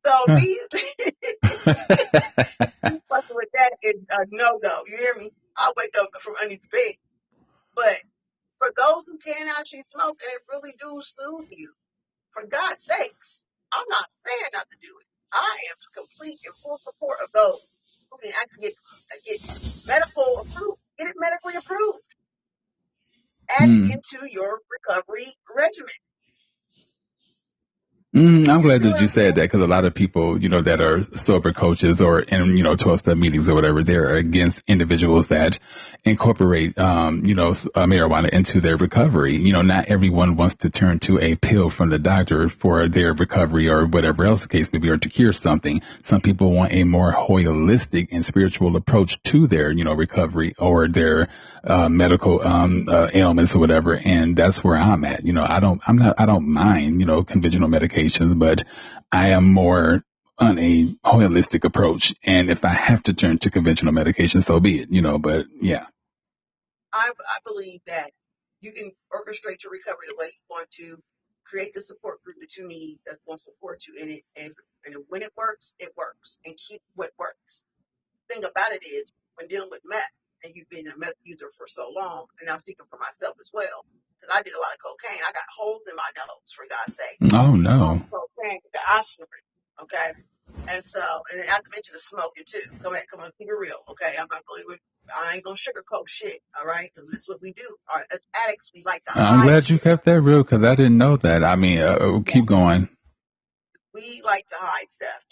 So these fucking with that is a no-go. You hear me? I wake up from under the bed. But for those who can actually smoke and it really do soothe you, for God's sakes, I'm not saying not to do it. I am complete and full support of those who can actually get medical approved. Get it medically approved. Add it into your recovery regimen. I'm glad that you said that because a lot of people, that are sober coaches or in, 12-step meetings or whatever, they're against individuals that incorporate, marijuana into their recovery. Not everyone wants to turn to a pill from the doctor for their recovery or whatever else the case may be or to cure something. Some people want a more holistic and spiritual approach to their, recovery or their medical ailments or whatever. And that's where I'm at. I don't mind, conventional medications, but I am more on a holistic approach. And if I have to turn to conventional medication, so be it, but yeah. I believe that you can orchestrate your recovery the way you want to. create the support group that you need that will support you in it. And when it works, and keep what works. The thing about it is when dealing with meth, and you've been a meth user for so long, and I'm speaking for myself as well, because I did a lot of cocaine. I got holes in my nose, for God's sake. Oh All no. cocaine, the oxygen, okay? And so, and not to mention the smoking too. Come on, keep it real, okay? I ain't gonna sugarcoat shit, all right? Because this is what we do. As addicts, we like to I'm hide glad you shit. kept that real because I didn't know that. I mean, keep going. We like to hide stuff,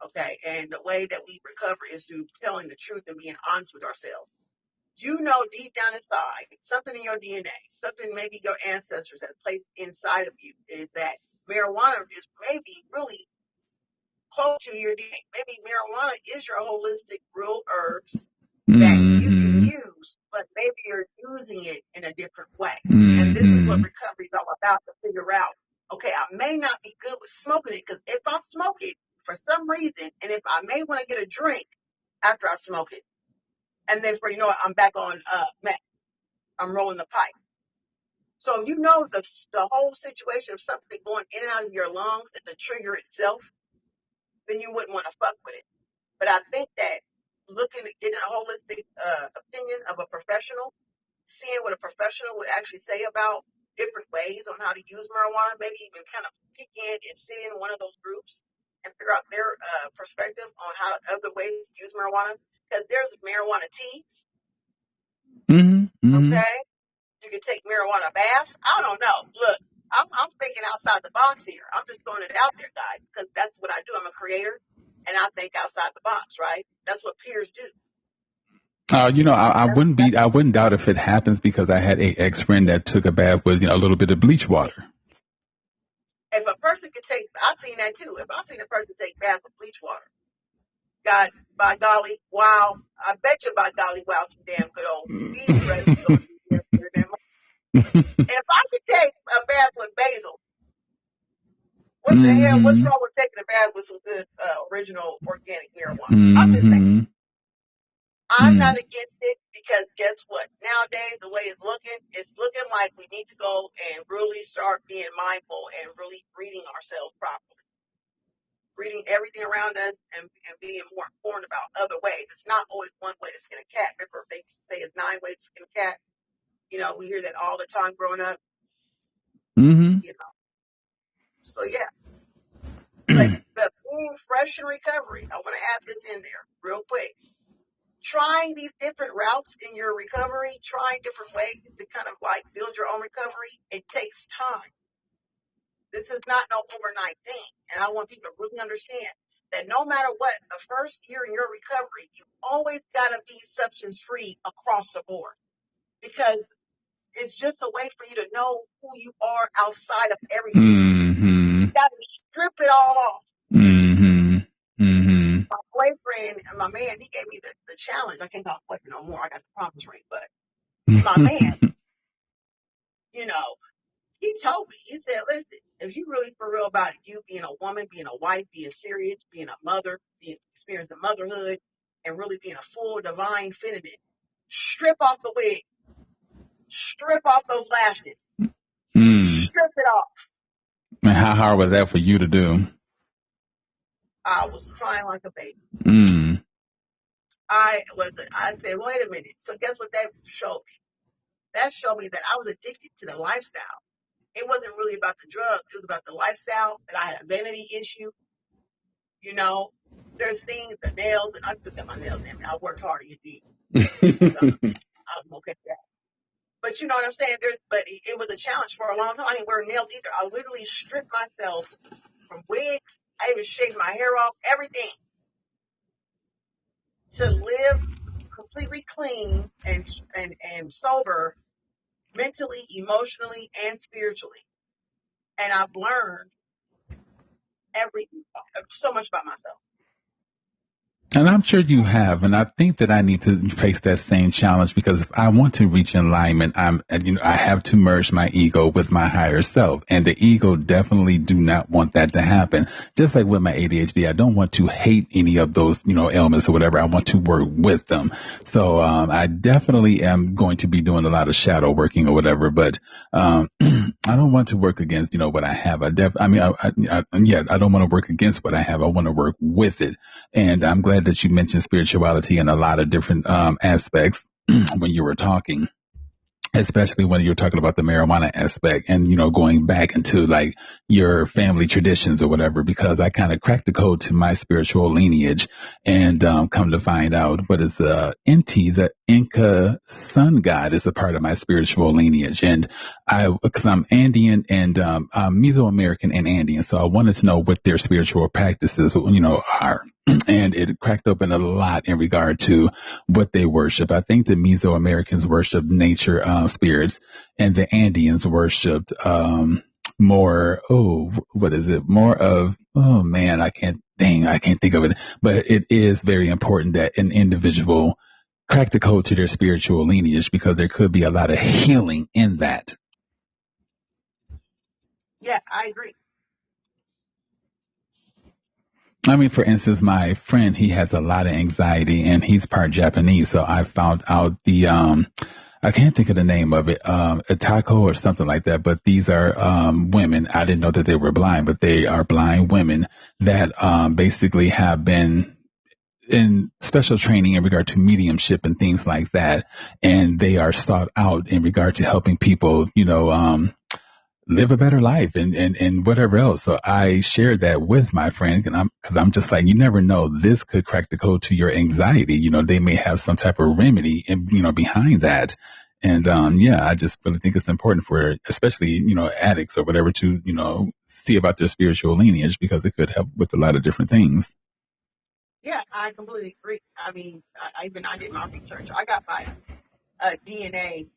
okay? And the way that we recover is through telling the truth and being honest with ourselves. You know deep down inside, something in your DNA, something maybe your ancestors have placed inside of you is that marijuana is maybe really close to your DNA. Maybe marijuana is your holistic real herbs that you can Mm-hmm. use, but maybe you're using it in a different way. And this is what Mm-hmm. recovery is all about, to figure out, okay, I may not be good with smoking it, because if I smoke it for some reason, and if I may want to get a drink after I smoke it, and then for, I'm back on meth, I'm rolling the pipe. So if you know the whole situation of something going in and out of your lungs is a trigger itself, then you wouldn't want to fuck with it. But I think that looking at getting a holistic opinion of a professional, seeing what a professional would actually say about different ways on how to use marijuana, maybe even kind of peek in and sit in one of those groups and figure out their perspective on how other ways to use marijuana. Because there's marijuana teas, Mm-hmm. Mm-hmm. okay? You can take marijuana baths. I don't know. Look, I'm thinking outside the box here. I'm just throwing it out there, guys, because that's what I do. I'm a creator, and I think outside the box, right? That's what peers do. I wouldn't be. I wouldn't doubt if it happens because I had a ex friend that took a bath with a little bit of bleach water. If a person could take, I seen that too. If I seen a person take bath with bleach water, God, by golly, wow, I bet you by golly, wow, some damn good old weed breath is going to be there. If I could take a bath with basil, what the hell? What's Mm-hmm. wrong with taking a bath with some good original organic marijuana? I'm just saying. Mm-hmm. I'm Mm-hmm. not against it because guess what? Nowadays, the way it's looking like we need to go and really start being mindful and really reading ourselves properly, reading everything around us, and being more informed about other ways. It's not always one way to skin a cat. Remember, they say it's 9 ways to skin a cat. We hear that all the time growing up. Mm-hmm. You know, so yeah. But being fresh in recovery, I want to add this in there real quick. Trying these different routes in your recovery, trying different ways to kind of like build your own recovery, it takes time. This is not no overnight thing. And I want people to really understand that no matter what, the first year in your recovery, you always got to be substance free across the board, because it's just a way for you to know who you are outside of everything. Mm-hmm. You got to strip it all off. Mm-hmm. Mm-hmm. My boyfriend, my man, he gave me the challenge. I can't call him boyfriend no more. I got the promise ring, but my man, you know, he told me, he said, listen, if you really for real about you being a woman, being a wife, being serious, being a mother, being experiencing motherhood, and really being a full divine feminine, strip off the wig, strip off those lashes, Mm. strip it off. And how hard was that for you to do? I was crying like a baby. Mm. I said, wait a minute. So guess what that showed me? That showed me that I was addicted to the lifestyle. It wasn't really about the drugs. It was about the lifestyle, that I had a vanity issue. You know, there's things, the nails, and I still got my nails in. I worked hard, you see. So I'm okay with that. But you know what I'm saying? But it was a challenge for a long time. I didn't wear nails either. I literally stripped myself from wigs. I even shaved my hair off, everything, to live completely clean and sober, mentally, emotionally, and spiritually. And I've learned so much about myself. And I'm sure you have, and I think that I need to face that same challenge because if I want to reach alignment, I have to merge my ego with my higher self, and the ego definitely do not want that to happen. Just like with my ADHD, I don't want to hate any of those, ailments or whatever. I want to work with them. So, I definitely am going to be doing a lot of shadow working or whatever, but, I don't want to work against, what I have. I don't want to work against what I have. I want to work with it. And I'm glad that you mentioned spirituality in a lot of different aspects when you were talking, especially when you're talking about the marijuana aspect and, going back into like your family traditions or whatever, because I kind of cracked the code to my spiritual lineage and come to find out what is Inti, the Inca sun god, is a part of my spiritual lineage. And because I'm Andean and I'm Mesoamerican and Andean, so I wanted to know what their spiritual practices, are. And it cracked open a lot in regard to what they worship. I think the Mesoamericans worship nature spirits, and the Andeans worshipped more. Oh, what is it? More of, oh man, I can't think of it. But it is very important that an individual crack the code to their spiritual lineage because there could be a lot of healing in that. Yeah, I agree. I mean, for instance, my friend, he has a lot of anxiety and he's part Japanese. So I found out I can't think of the name of it, a taco or something like that. But these are, women. I didn't know that they were blind, but they are blind women that, basically have been in special training in regard to mediumship and things like that. And they are sought out in regard to helping people, live a better life and whatever else. So I shared that with my friend and cause I'm just like, you never know, this could crack the code to your anxiety. They may have some type of remedy and, behind that. And, yeah, I just really think it's important for, especially, addicts or whatever to, see about their spiritual lineage because it could help with a lot of different things. Yeah, I completely agree. I mean, I did my research. I got my DNA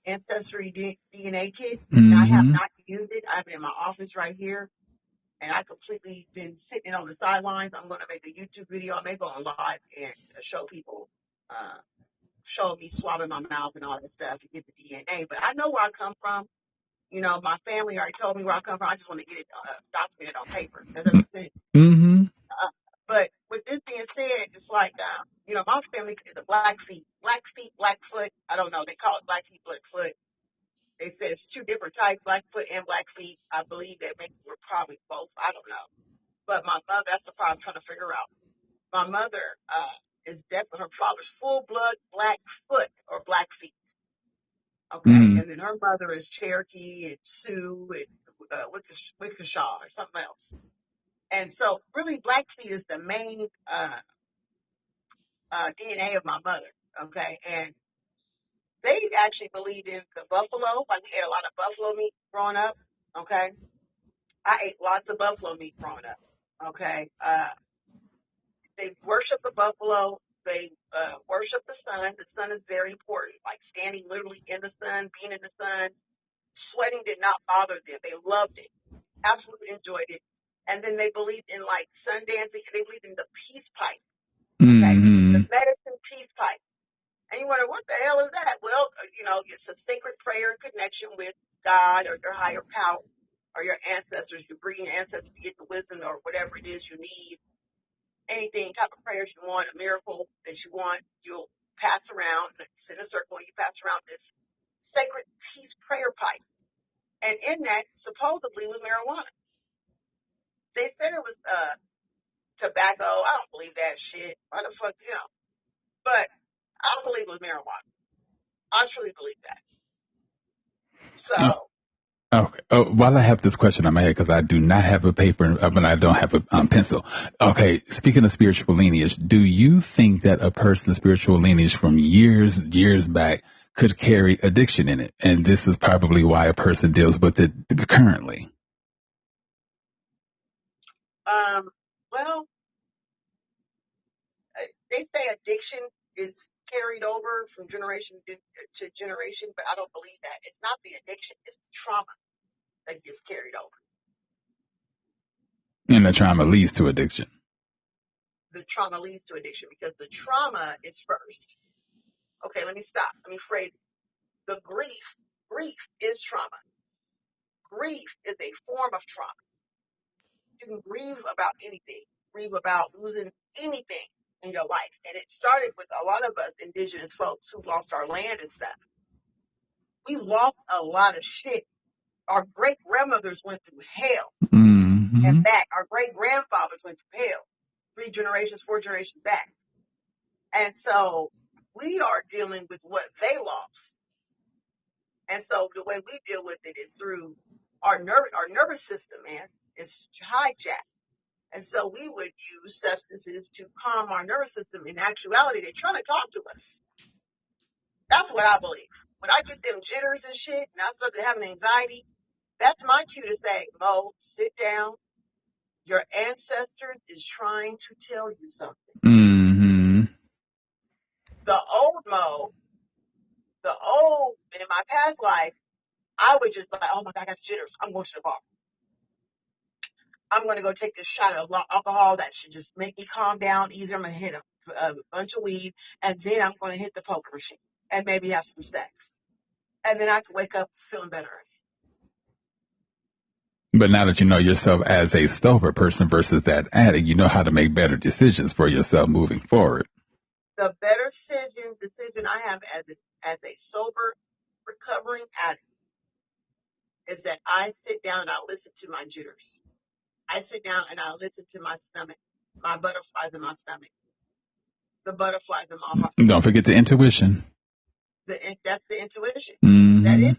ancestry DNA kit, and I have Hmm. not used it. I have it in my office right here, and I completely been sitting on the sidelines. I'm going to make a YouTube video. I may go on live and show people, uh, show me swabbing my mouth and all that stuff to get the DNA. But I know where I come from. My family already told me where I come from. I just want to get it documented on paper. Does that make sense? Hmm. But with this being said, it's like, my family is a Blackfeet, Blackfoot. I don't know. They call it Blackfeet, Blackfoot. They said it's two different types, Blackfoot and Blackfeet. I believe that maybe we're probably both. I don't know. But my mother, that's the problem I'm trying to figure out. My mother, is definitely, her father's full blood Blackfoot or Blackfeet. Okay. Mm. And then her mother is Cherokee and Sioux and Wickashaw or something else. And so really Blackfeet is the main, DNA of my mother. Okay. And they actually believed in the buffalo. Like we ate a lot of buffalo meat growing up. Okay. I ate lots of buffalo meat growing up. Okay. They worship the buffalo. They worship the sun. The sun is very important. Like standing literally in the sun, being in the sun, sweating did not bother them. They loved it. Absolutely enjoyed it. And then they believed in like sun dancing. They believed in the peace pipe. Okay. The Hmm. medicine peace pipe. And you wonder, what the hell is that? Well, it's a sacred prayer and connection with God or your higher power or your ancestors. You bring your ancestors to get the wisdom or whatever it is you need. Anything type of prayers you want, a miracle that you want, you'll pass around, sit in a circle, you pass around this sacred peace prayer pipe. And in that, supposedly, was marijuana. They said it was tobacco. I don't believe that shit. Why the fuck, But I don't believe it was marijuana. I truly believe that. So, Okay. Oh, while I have this question on my head, because I do not have a paper, but I don't have a pencil. Okay. Speaking of spiritual lineage, do you think that a person's spiritual lineage from years back could carry addiction in it? And this is probably why a person deals with it currently. um, well, they say addiction is carried over from generation to generation, but I don't believe that. It's not the addiction, it's the trauma that gets carried over. And the trauma leads to addiction. the trauma leads to addiction, because the trauma is first. Okay, let me stop. Let me phrase it. The grief is trauma. Grief is a form of trauma. You can grieve about anything, grieve about losing anything in your life. And it started with a lot of us indigenous folks who lost our land and stuff. We lost a lot of shit. Our great grandmothers went through hell and back. Our great grandfathers went through hell 3 generations, 4 generations back. And so we are dealing with what they lost. And so the way we deal with it is through our nervous system, man. It's hijacked. And so we would use substances to calm our nervous system. In actuality, they're trying to talk to us. That's what I believe. When I get them jitters and shit and I start to have anxiety, that's my cue to say, Mo, sit down. Your ancestors is trying to tell you something. Mm-hmm. The old Mo, in my past life, I would just be like, oh my God, I got jitters. I'm going to the bar. I'm going to go take this shot of alcohol that should just make me calm down. Either I'm going to hit a bunch of weed, and then I'm going to hit the poker machine and maybe have some sex. And then I can wake up feeling better. But now that you know yourself as a sober person versus that addict, you know how to make better decisions for yourself moving forward. The better decision I have as a sober, recovering addict is that I sit down and I listen to my jitters. I sit down and I listen to my stomach, my butterflies in my stomach, the butterflies in my heart. Don't forget the intuition. That's the intuition. Mm-hmm. That is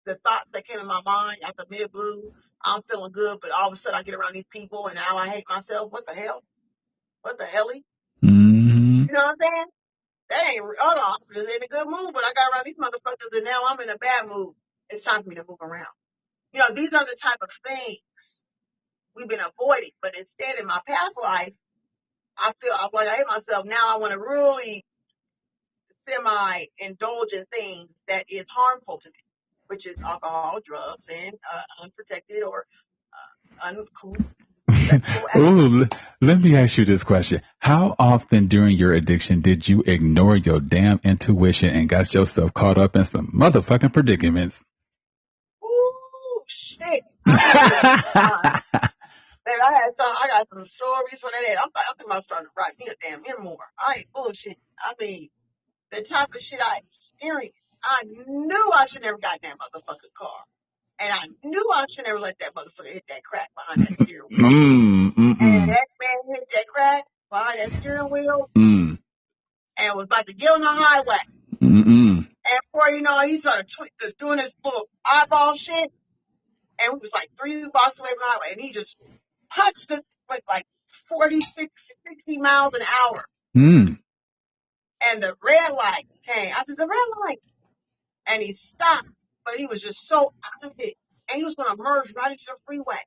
the thoughts that came in my mind after mid blue. I'm feeling good, but all of a sudden I get around these people and now I hate myself. What the hell? What the helly? Mm-hmm. You know what I'm saying? That ain't, hold on, I was in a good mood, but I got around these motherfuckers and now I'm in a bad mood. It's time for me to move around. You know, these are the type of things we've been avoiding. But instead, in my past life, I feel like I hate myself. Now I want to really semi-indulge in things that is harmful to me, which is alcohol, drugs, and unprotected or uncool sexual activity. Ooh, let me ask you this question. How often during your addiction did you ignore your damn intuition and got yourself caught up in some motherfucking predicaments? Ooh, shit. I can tell you time. Man, I got some stories for that. I'm thinking about starting to write me a damn memoir. I ain't bullshit. I mean, the type of shit I experienced, I knew I should never got in that motherfucking car. And I knew I should never let that motherfucker hit that crack behind that steering wheel. And that man hit that crack behind that steering wheel and was about to get on the highway. And before you know it, he started doing this little eyeball shit. And we was like 3 blocks away from the highway. And he just punched it with like 40, 50, 60 miles an hour. And the red light came. I said, the red light. And he stopped. But he was just so out of it. And he was going to merge right into the freeway.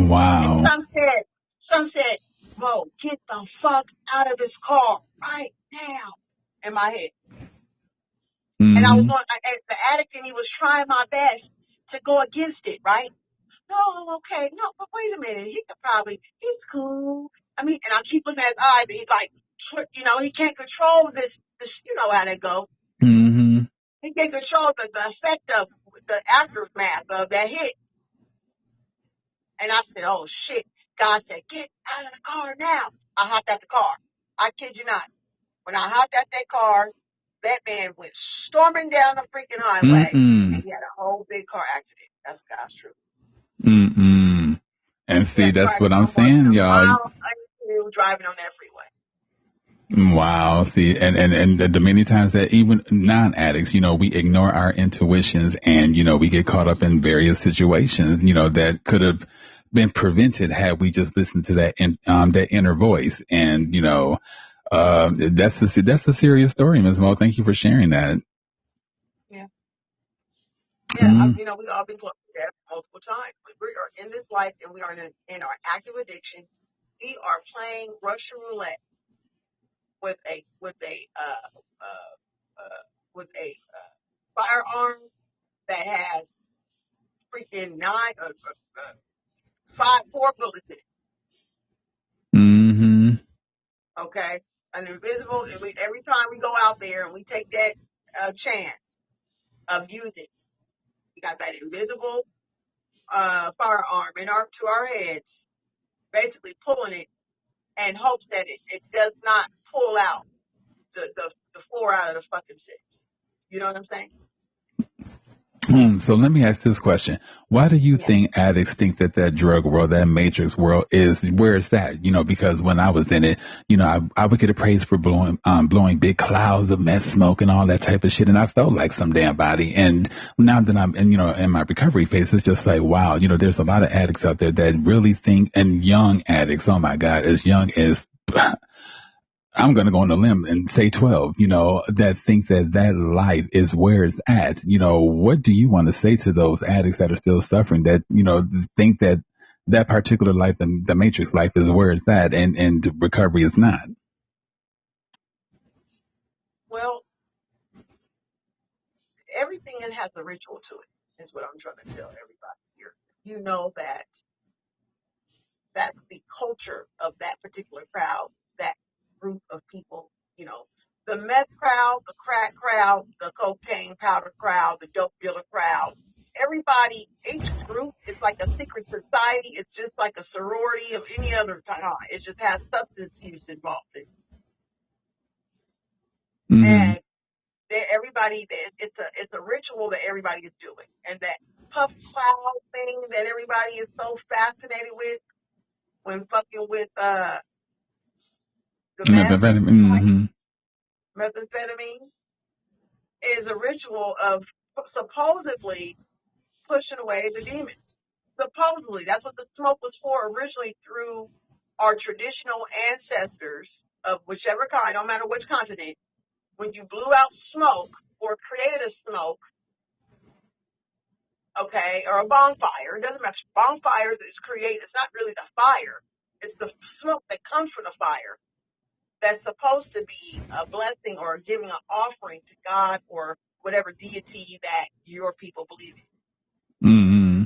Wow. And some said, Mo, get the fuck out of this car right now. In my head. And I was going, as the addict, and he was trying my best to go against it, right? No, okay, no, but wait a minute. He's cool. I mean, and I keep looking at his eyes, and he's like, you know, he can't control this, you know how they go. He can't control the effect of the aftermath of that hit. And I said, oh shit. God said, get out of the car now. I hopped out the car. I kid you not. When I hopped out that car, that man went storming down the freaking highway, and he had a whole big car accident. That's God's truth. And see, that's what I'm saying, y'all. Driving on that freeway. Wow. See, and the many times that even non-addicts, you know, we ignore our intuitions and, you know, we get caught up in various situations, you know, that could have been prevented had we just listened to that, that inner voice. And, you know, that's a serious story, Ms. Mo. Thank you for sharing that. Yeah. Yeah. You know, we all been close to death multiple times. We are in this life and we are in our active addiction. We are playing Russian roulette with a firearm that has freaking 4 bullets in it. Okay, an invisible. Every time we go out there and we take that chance of using, we got that invisible firearm to our heads, basically pulling it, and hopes that it does not pull out the four out of the fucking six. You know what I'm saying? So let me ask this question. Why do you Yeah. think addicts think that that drug world, that matrix world is where it's at? Because when I was in it, I would get appraised for blowing big clouds of meth smoke and all that type of shit. And I felt like some damn body. And now that I'm in my recovery phase, it's just like, wow, there's a lot of addicts out there that really think, and young addicts, oh my God, as young as I'm going to go on a limb and say 12, that think that life is where it's at. What do you want to say to those addicts that are still suffering that, think that that particular life, the matrix life is where it's at and recovery is not? Well, everything has a ritual to it, is what I'm trying to tell everybody here. You know that that's the culture of that particular crowd, that group of people, the meth crowd, the crack crowd, the cocaine powder crowd, the dope dealer crowd. Everybody, each group is like a secret society. It's just like a sorority of any other kind. It just has substance use involved in it. Mm-hmm. And everybody, it's a ritual that everybody is doing. And that puff cloud thing that everybody is so fascinated with when fucking with the meth, Mm-hmm. methamphetamine, is a ritual of supposedly pushing away the demons. Supposedly, that's what the smoke was for originally through our traditional ancestors of whichever kind, no matter which continent. When you blew out smoke or created a smoke, okay, or a bonfire, it doesn't matter. Bonfires is created, it's not really the fire, it's the smoke that comes from the fire that's supposed to be a blessing or giving an offering to God or whatever deity that your people believe Mm-hmm.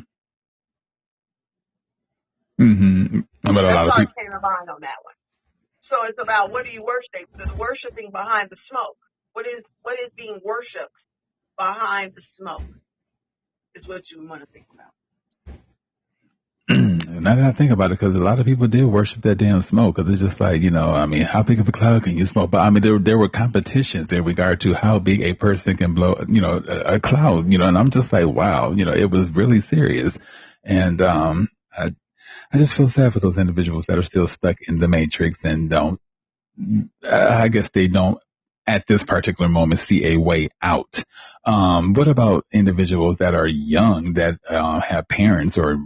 Mm-hmm. But in. a That's lot of how I people. came to mind on that one. So it's about what do you worship? The worshiping behind the smoke. What is being worshipped behind the smoke is what you want to think about. Now that I think about it, because a lot of people did worship that damn smoke, because it's just like, I mean, how big of a cloud can you smoke? But I mean, there were competitions in regard to how big a person can blow, a cloud, and I'm just like, wow, it was really serious. And, I just feel sad for those individuals that are still stuck in the matrix and don't I guess they don't at this particular moment see a way out. What about individuals that are young that have parents or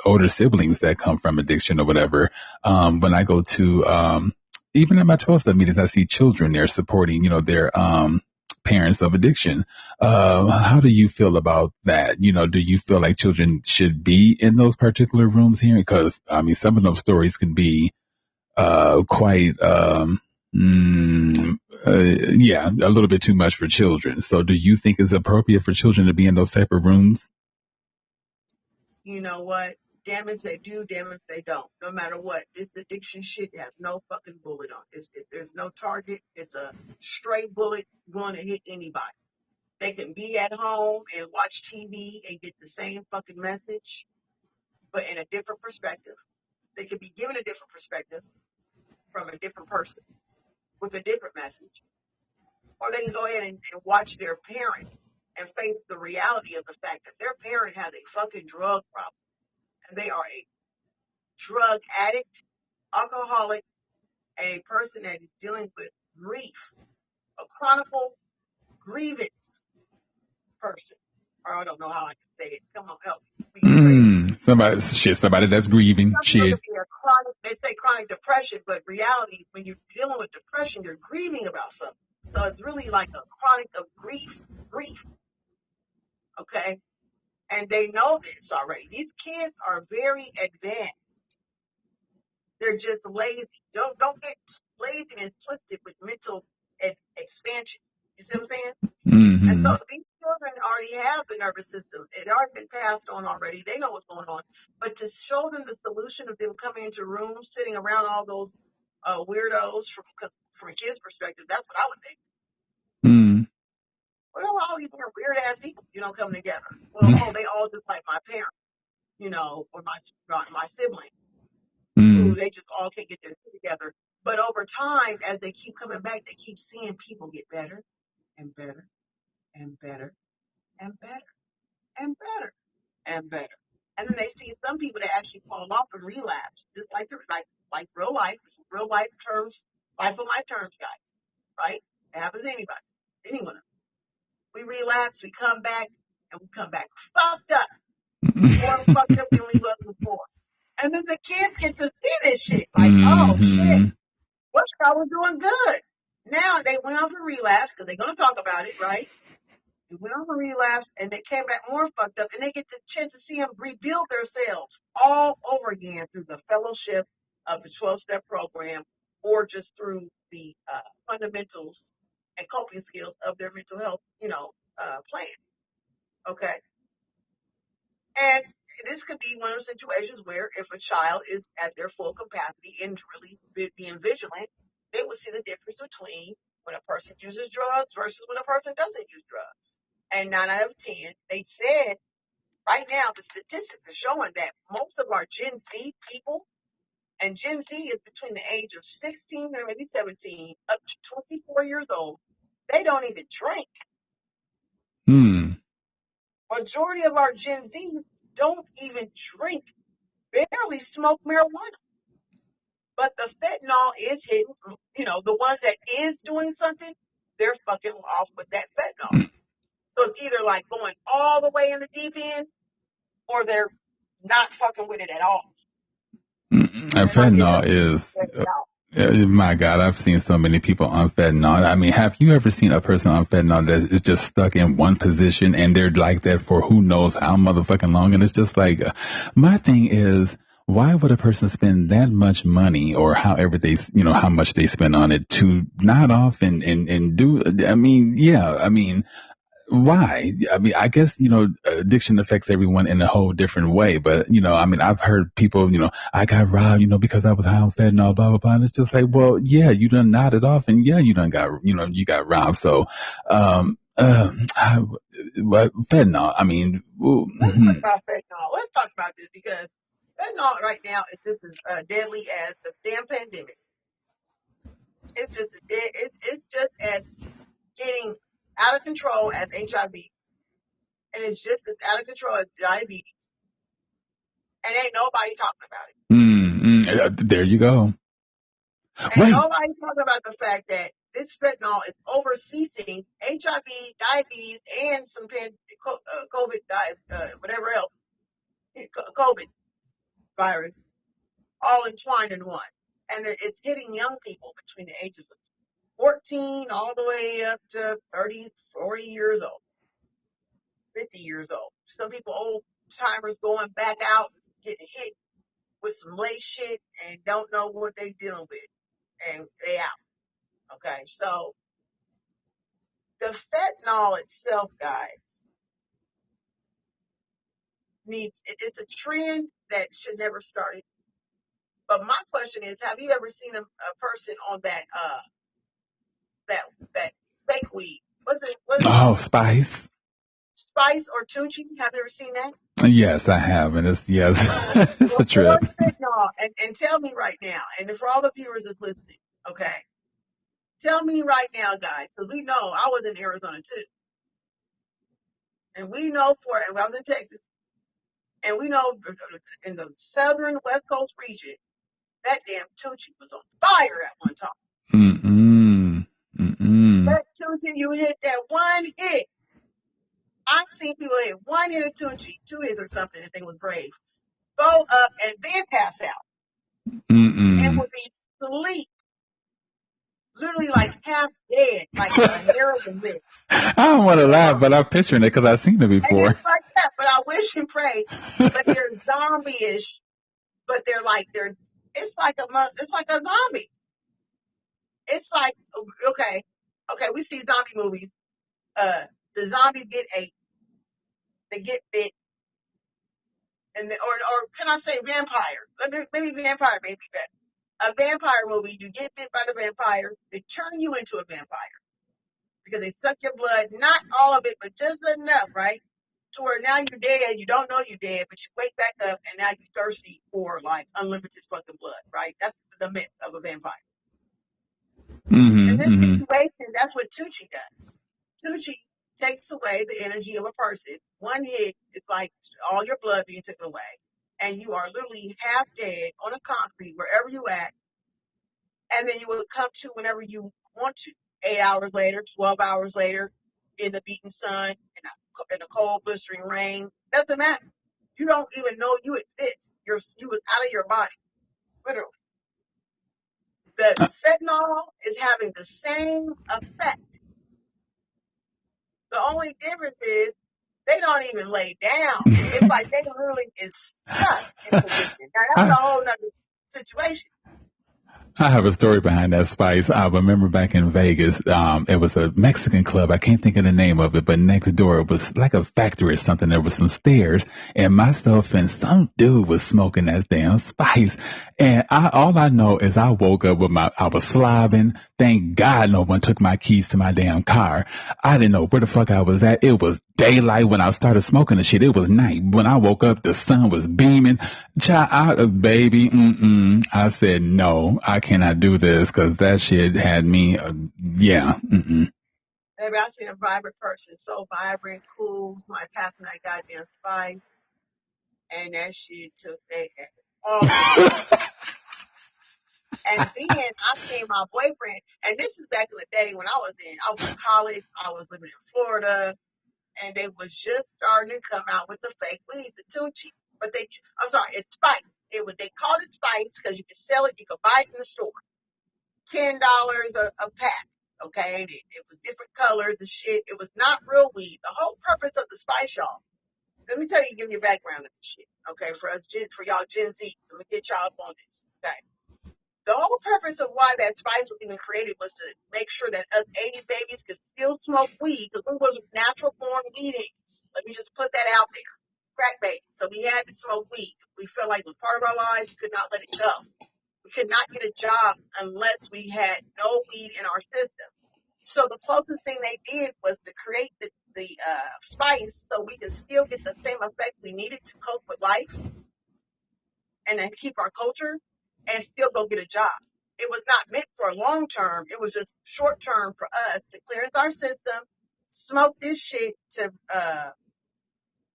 older siblings that come from addiction or whatever? When I go to even at my 12-step meetings, I see children there supporting their parents of addiction. How do you feel about that? Do you feel like children should be in those particular rooms here? Because I mean, some of those stories can be quite, yeah, a little bit too much for children. So do you think it's appropriate for children to be in those type of rooms? You know what? Damn if they do, damn if they don't. No matter what, this addiction shit has no fucking bullet on it. There's no target. It's a straight bullet going to hit anybody. They can be at home and watch TV and get the same fucking message, but in a different perspective. They could be given a different perspective from a different person with a different message. Or they can go ahead and watch their parent and face the reality of the fact that their parent has a fucking drug problem. And they are a drug addict, alcoholic, and a person that is dealing with grief, a chronic grievance person. Or I don't know how I can say it. Come on, help me. Being crazy. Somebody that's grieving. Some people Shit. could be a chronic, they say chronic depression, but reality, when you're dealing with depression, you're grieving about something. So it's really like a chronic of grief, okay? And they know this already. These kids are very advanced. They're just lazy. Don't get laziness twisted with mental expansion. You see what I'm saying? And so Mm-hmm. these children already have the nervous system. It's already been passed on already. They know what's going on. But to show them the solution of them coming into rooms, sitting around all those weirdos from a kid's perspective. That's what I would think. Mm. Well, all these weird ass people, coming together. Well, they all just like my parents, or my siblings, who Mm. they just all can't get their shit together. But over time, as they keep coming back, they keep seeing people get better and better and better and better and better and better. And then they see some people that actually fall off and relapse, just like real life. This is real life terms, life of life terms, guys. Right? It happens to anybody, anyone. We relapse, we come back, and we come back fucked up, more fucked up than we was before. And then the kids get to see this shit, like, oh shit, Mm-hmm. what y'all was doing good. Now they went on for relapse because they're gonna talk about it, right? They went on for relapse and they came back more fucked up, and they get the chance to see them rebuild themselves all over again through the fellowship of the 12-step program, or just through the fundamentals and coping skills of their mental health, plan. Okay. And this could be one of those situations where if a child is at their full capacity and really being vigilant, they will see the difference between when a person uses drugs versus when a person doesn't use drugs. And 9 out of 10, they said right now the statistics are showing that most of our Gen Z people, and Gen Z is between the age of 16 or maybe 17 up to 24 years old, they don't even drink. Mm. Majority of our Gen Z don't even drink, barely smoke marijuana. But the fentanyl is hitting, the ones that is doing something, they're fucking off with that fentanyl. So it's either like going all the way in the deep end, or they're not fucking with it at all. And And like they fentanyl don't is, get it out. my God, I've seen so many people on fentanyl. I mean, have you ever seen a person on fentanyl that is just stuck in one position and they're like that for who knows how motherfucking long? And it's just like, my thing is, why would a person spend that much money or however they, how much they spend on it to nod off and do, I mean, yeah, I mean, why? I mean, I guess, addiction affects everyone in a whole different way. But, I mean, I've heard people, I got robbed, because I was high on fentanyl, blah, blah, blah. And it's just like, well, yeah, you done nodded off and yeah, you done got, you got robbed. So, fentanyl, I mean, Let's talk about fentanyl. Let's talk about this because fentanyl right now is just as deadly as the damn pandemic. It's just as getting out of control as HIV, and it's just as out of control as diabetes, and ain't nobody talking about it. there you go. Ain't Wait. nobody talking about the fact that this fentanyl is overseeing HIV, diabetes, and some COVID, whatever else, COVID virus, all entwined in one. And it's hitting young people between the ages of 14 all the way up to 30, 40 years old, 50 years old. Some people, old timers, going back out, getting hit with some lace shit and don't know what they dealing with, and they out. Okay, so the fentanyl itself, guys, it's a trend that should never started. But my question is, have you ever seen a person on that fake weed? What is it Oh, called? Spice. Spice or Tunchi? Have you ever seen that? Yes, I have. And yes, it's a Well, trip. or fentanyl, and tell me right now, and for all the viewers that's listening, okay, tell me right now, guys, because we know I was in Arizona too, and we know and I was in Texas, and we know in the southern West Coast region, that damn Tunchi was on fire at one time. Mm-mm. Mm-mm. That Tunchi, you hit that one hit. I've seen people hit one hit of Tunchi, 2 hits or something if they was brave, go up and then pass out, and Mm-mm. would be asleep, literally like half dead, like a hair of a miss. I don't want to laugh, but I'm picturing it because I've seen it And it's before. like that, but I wish and pray, but they're zombie-ish, but it's like a zombie. It's like, okay, we see zombie movies. The zombies they get bit, or can I say vampire? Maybe vampire may be better. a vampire movie, you get bit by the vampire, they turn you into a vampire because they suck your blood, not all of it, but just enough, right? To where now you're dead, you don't know you're dead, but you wake back up and now you're thirsty for like unlimited fucking blood, right? That's the myth of a vampire. In Mm-hmm. this Mm-hmm. situation, that's what Tucci does. Tucci takes away the energy of a person. One hit is like all your blood being taken away. And you are literally half dead on a concrete wherever you at. And then you will come to whenever you want to. 8 hours later, 12 hours later, in the beating sun, in the cold, blistering rain. Doesn't matter. You don't even know you exist. You was out of your body, literally. The fentanyl is having the same effect. The only difference is they don't even lay down. It's like they really is stuck in position. Now that's I, a whole nother situation. I have a story behind that spice. I remember back in Vegas, it was a Mexican club. I can't think of the name of it, but next door it was like a factory or something. There was some stairs, and myself and some dude was smoking that damn spice. And all I know is I woke up with I was slobbing. Thank God no one took my keys to my damn car. I didn't know where the fuck I was at. It was daylight when I started smoking the shit. It was night. When I woke up, the sun was beaming. Child, baby, I said, no, I cannot do this because that shit had me, yeah. Maybe I seen a vibrant person, so vibrant, cool, somebody passing that goddamn spice, and that shit took they had all of it. And then I seen my boyfriend, and this is back in the day when I was in college, I was living in Florida, and they was just starting to come out with the fake weed, the Tucci. But I'm sorry, it's spice. They called it spice because you could sell it, you could buy it in the store. $10 a pack. Okay, it was different colors and shit. It was not real weed. The whole purpose of the spice, y'all. Let me tell you, give you a background of this shit. Okay, for y'all Gen Z, let me get y'all up on this. Okay. The whole purpose of why that spice was even created was to make sure that us 80s babies could still smoke weed because we was natural born weedies. Let me just put that out there. Crack babies. So we had to smoke weed. We felt like it was part of our lives. We could not let it go. We could not get a job unless we had no weed in our system. So the closest thing they did was to create the spice so we could still get the same effects we needed to cope with life and then keep our culture and still go get a job. It was not meant for long term. It was just short term for us to cleanse our system, smoke this shit to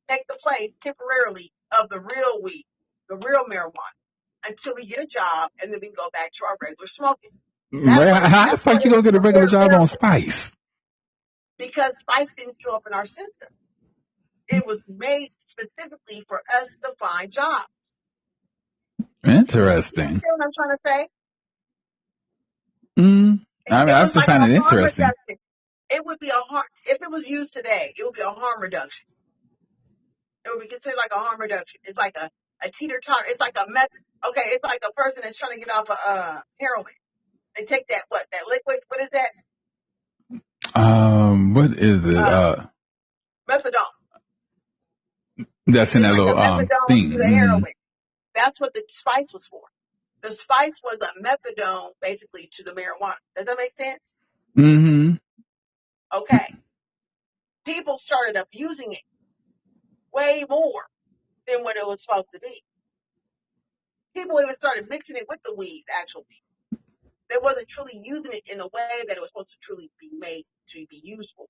take the place temporarily of the real weed, the real marijuana, until we get a job and then we can go back to our regular smoking. How the That's what fuck you it gonna was get a regular prepared job for on spice? because spice didn't show up in our system. It was made specifically for us to find jobs. You Interesting. understand what I'm trying to say? I mean, It I was just like find a it harm interesting. reduction. It would be a harm if it was used today. It would be a harm reduction. It would be considered like a harm reduction. It's like a teeter totter. It's like a method. Okay, it's like a person that's trying to get off of heroin. They take that liquid. What is that? What is it? Uh, Methadone. That's in It's that like a little methadone to the thing. heroin. That's what the spice was for. The spice was a methadone basically to the marijuana. Does that make sense? Mm-hmm. Okay. People started abusing it way more than what it was supposed to be. People even started mixing it with the weed, actually. They wasn't truly using it in the way that it was supposed to truly be made to be useful.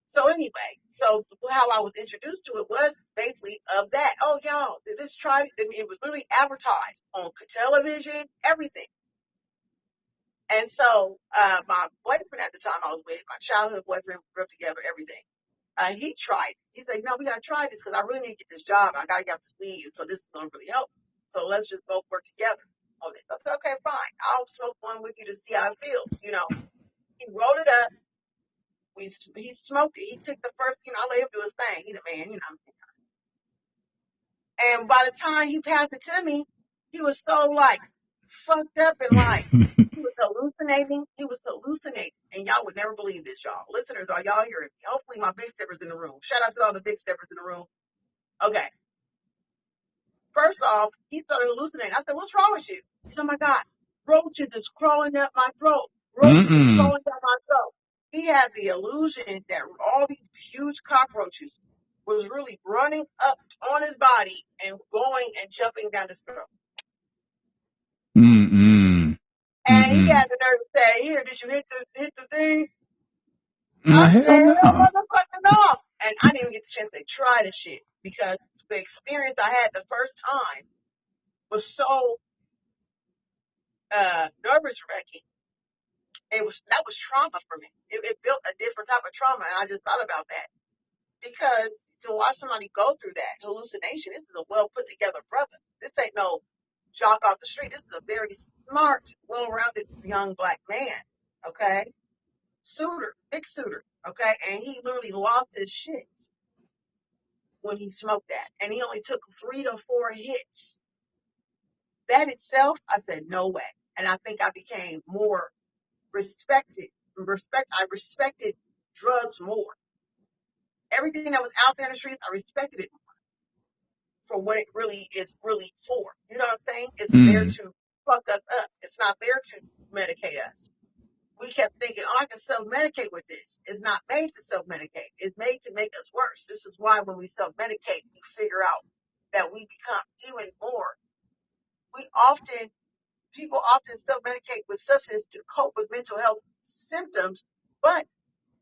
So anyway, so how I was introduced to it was basically of that. Oh, y'all, this tried. It was literally advertised on television, everything. And so my boyfriend at the time I was with, my childhood boyfriend, we grew up together, everything. He tried it. He's like, no, we gotta try this because I really need to get this job. I gotta get this weed, and so this is gonna really help. So let's just both work together on this. I said, okay, fine. I'll smoke one with you to see how it feels. He rolled it up. He smoked it. He took the first. I let him do his thing. He the man. And by the time he passed it to me, he was so like fucked up and like he was hallucinating. He was hallucinating. And y'all would never believe this, y'all. Listeners, are y'all hearing me? Hopefully my big steppers in the room. Shout out to all the big steppers in the room. Okay. First off, he started hallucinating. I said, what's wrong with you? He said, oh my God, roaches is crawling up my throat. Roaches is Mm-mm. crawling down my throat. He had the illusion that all these huge cockroaches was really running up on his body and going and jumping down his throat. Mm-mm. And he Mm-mm. had the nerve to say, "Here, did you hit the thing?" No, I hell said, "Hell no. motherfucker no!" And I didn't even get the chance to try the shit because the experience I had the first time was so nervous wracking. That was trauma for me. It built a different type of trauma, and I just thought about that because to watch somebody go through that hallucination, this is a well put together brother. This ain't no jock off the street. This is a very smart, well rounded young black man. Okay, suitor, big suitor. Okay, and he literally lost his shit when he smoked that, and he only took 3 to 4 hits. That itself, I said no way, and I think I became more respected. I respected drugs more. Everything that was out there in the streets, I respected it for what it really is really for. You know what I'm saying? It's there Mm. to fuck us up. It's not there to medicate us. We kept thinking, oh, I can self-medicate with this. It's not made to self-medicate. It's made to make us worse. This is why when we self-medicate, we figure out that we become even more. We often, people often self-medicate with substance to cope with mental health symptoms, but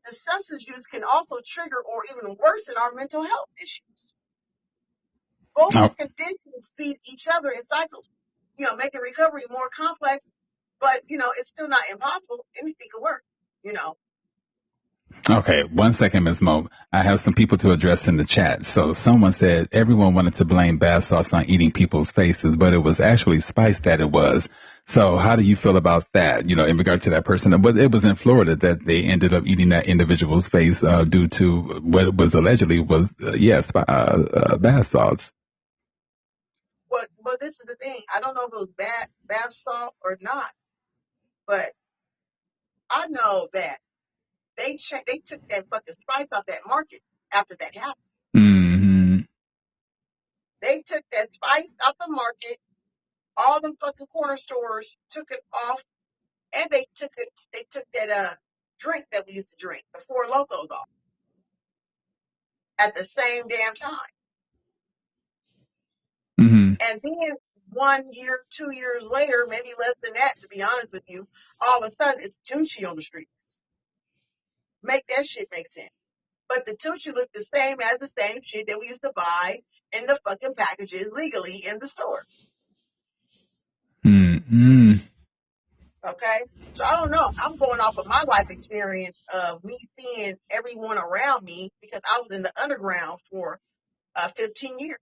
the substance use can also trigger or even worsen our mental health issues. Both Oh, conditions feed each other in cycles, making recovery more complex, but, it's still not impossible. Anything could work, you know. okay. 1 second, Ms. Mo. I have some people to address in the chat. So someone said everyone wanted to blame bath sauce on eating people's faces, but it was actually spice that it was. So how do you feel about that? In regard to that person, but it was in Florida that they ended up eating that individual's face due to what was allegedly was bath sauce. But this is the thing. I don't know if it was bath salt or not, but I know that they took that fucking spice off that market after that happened. Mm-hmm. They took that spice off the market. All them fucking corner stores took it off, and they took it. They took that drink that we used to drink, the Four Locos, off at the same damn time. Mm-hmm. And then 1 year, 2 years later, maybe less than that, to be honest with you, all of a sudden it's Tunchi on the streets. Make that shit make sense. But the Tunchi looked the same as the same shit that we used to buy in the fucking packages legally in the stores. Mm-hmm. Okay? So I don't know. I'm going off of my life experience of me seeing everyone around me because I was in the underground for 15 years.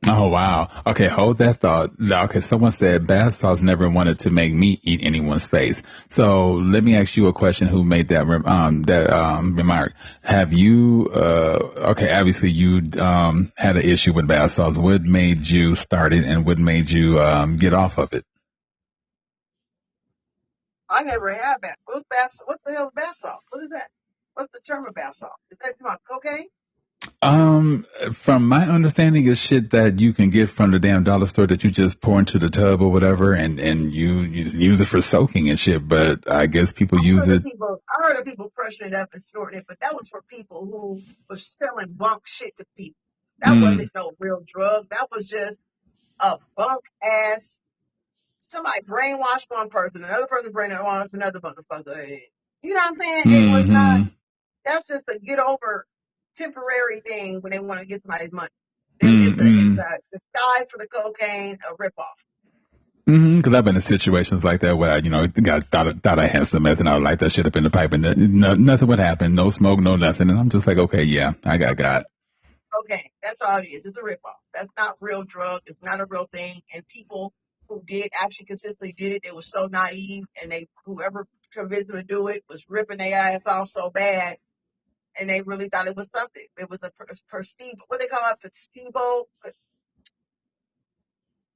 Oh wow. Okay, hold that thought. Okay, someone said bath sauce never wanted to make me eat anyone's face. So let me ask you a question. Who made that remark? Have you? Okay, obviously you had an issue with bath sauce. What made you start it, and what made you get off of it? I never had that. What the hell is bath salt? What is that? What's the term of bath salt? Is that about cocaine? From my understanding, it's shit that you can get from the damn dollar store that you just pour into the tub or whatever, and you just use it for soaking and shit. But I guess people use it. I heard of people crushing it up and snorting it, but that was for people who was selling bunk shit to people. That Mm, wasn't no real drug. That was just a bunk ass. Somebody brainwashed one person, another person brainwashed another motherfucker. You know what I'm saying? It was not. mm-hmm. That's just a get over temporary thing when they want to get somebody's money. It's Mm-hmm. a disguise for the cocaine, a ripoff. Mm-hmm. Because I've been in situations like that where the guy thought I had some meth and I would light that shit up in the pipe and nothing would happen. No smoke, no nothing. And I'm just like, okay, yeah, I got. Okay, that's all it is. It's a ripoff. That's not real drug. It's not a real thing. And people who did actually consistently did it, they were so naive, and whoever convinced them to do it was ripping their ass off so bad, and they really thought it was something. It was a perceive. What they call it? Placebo.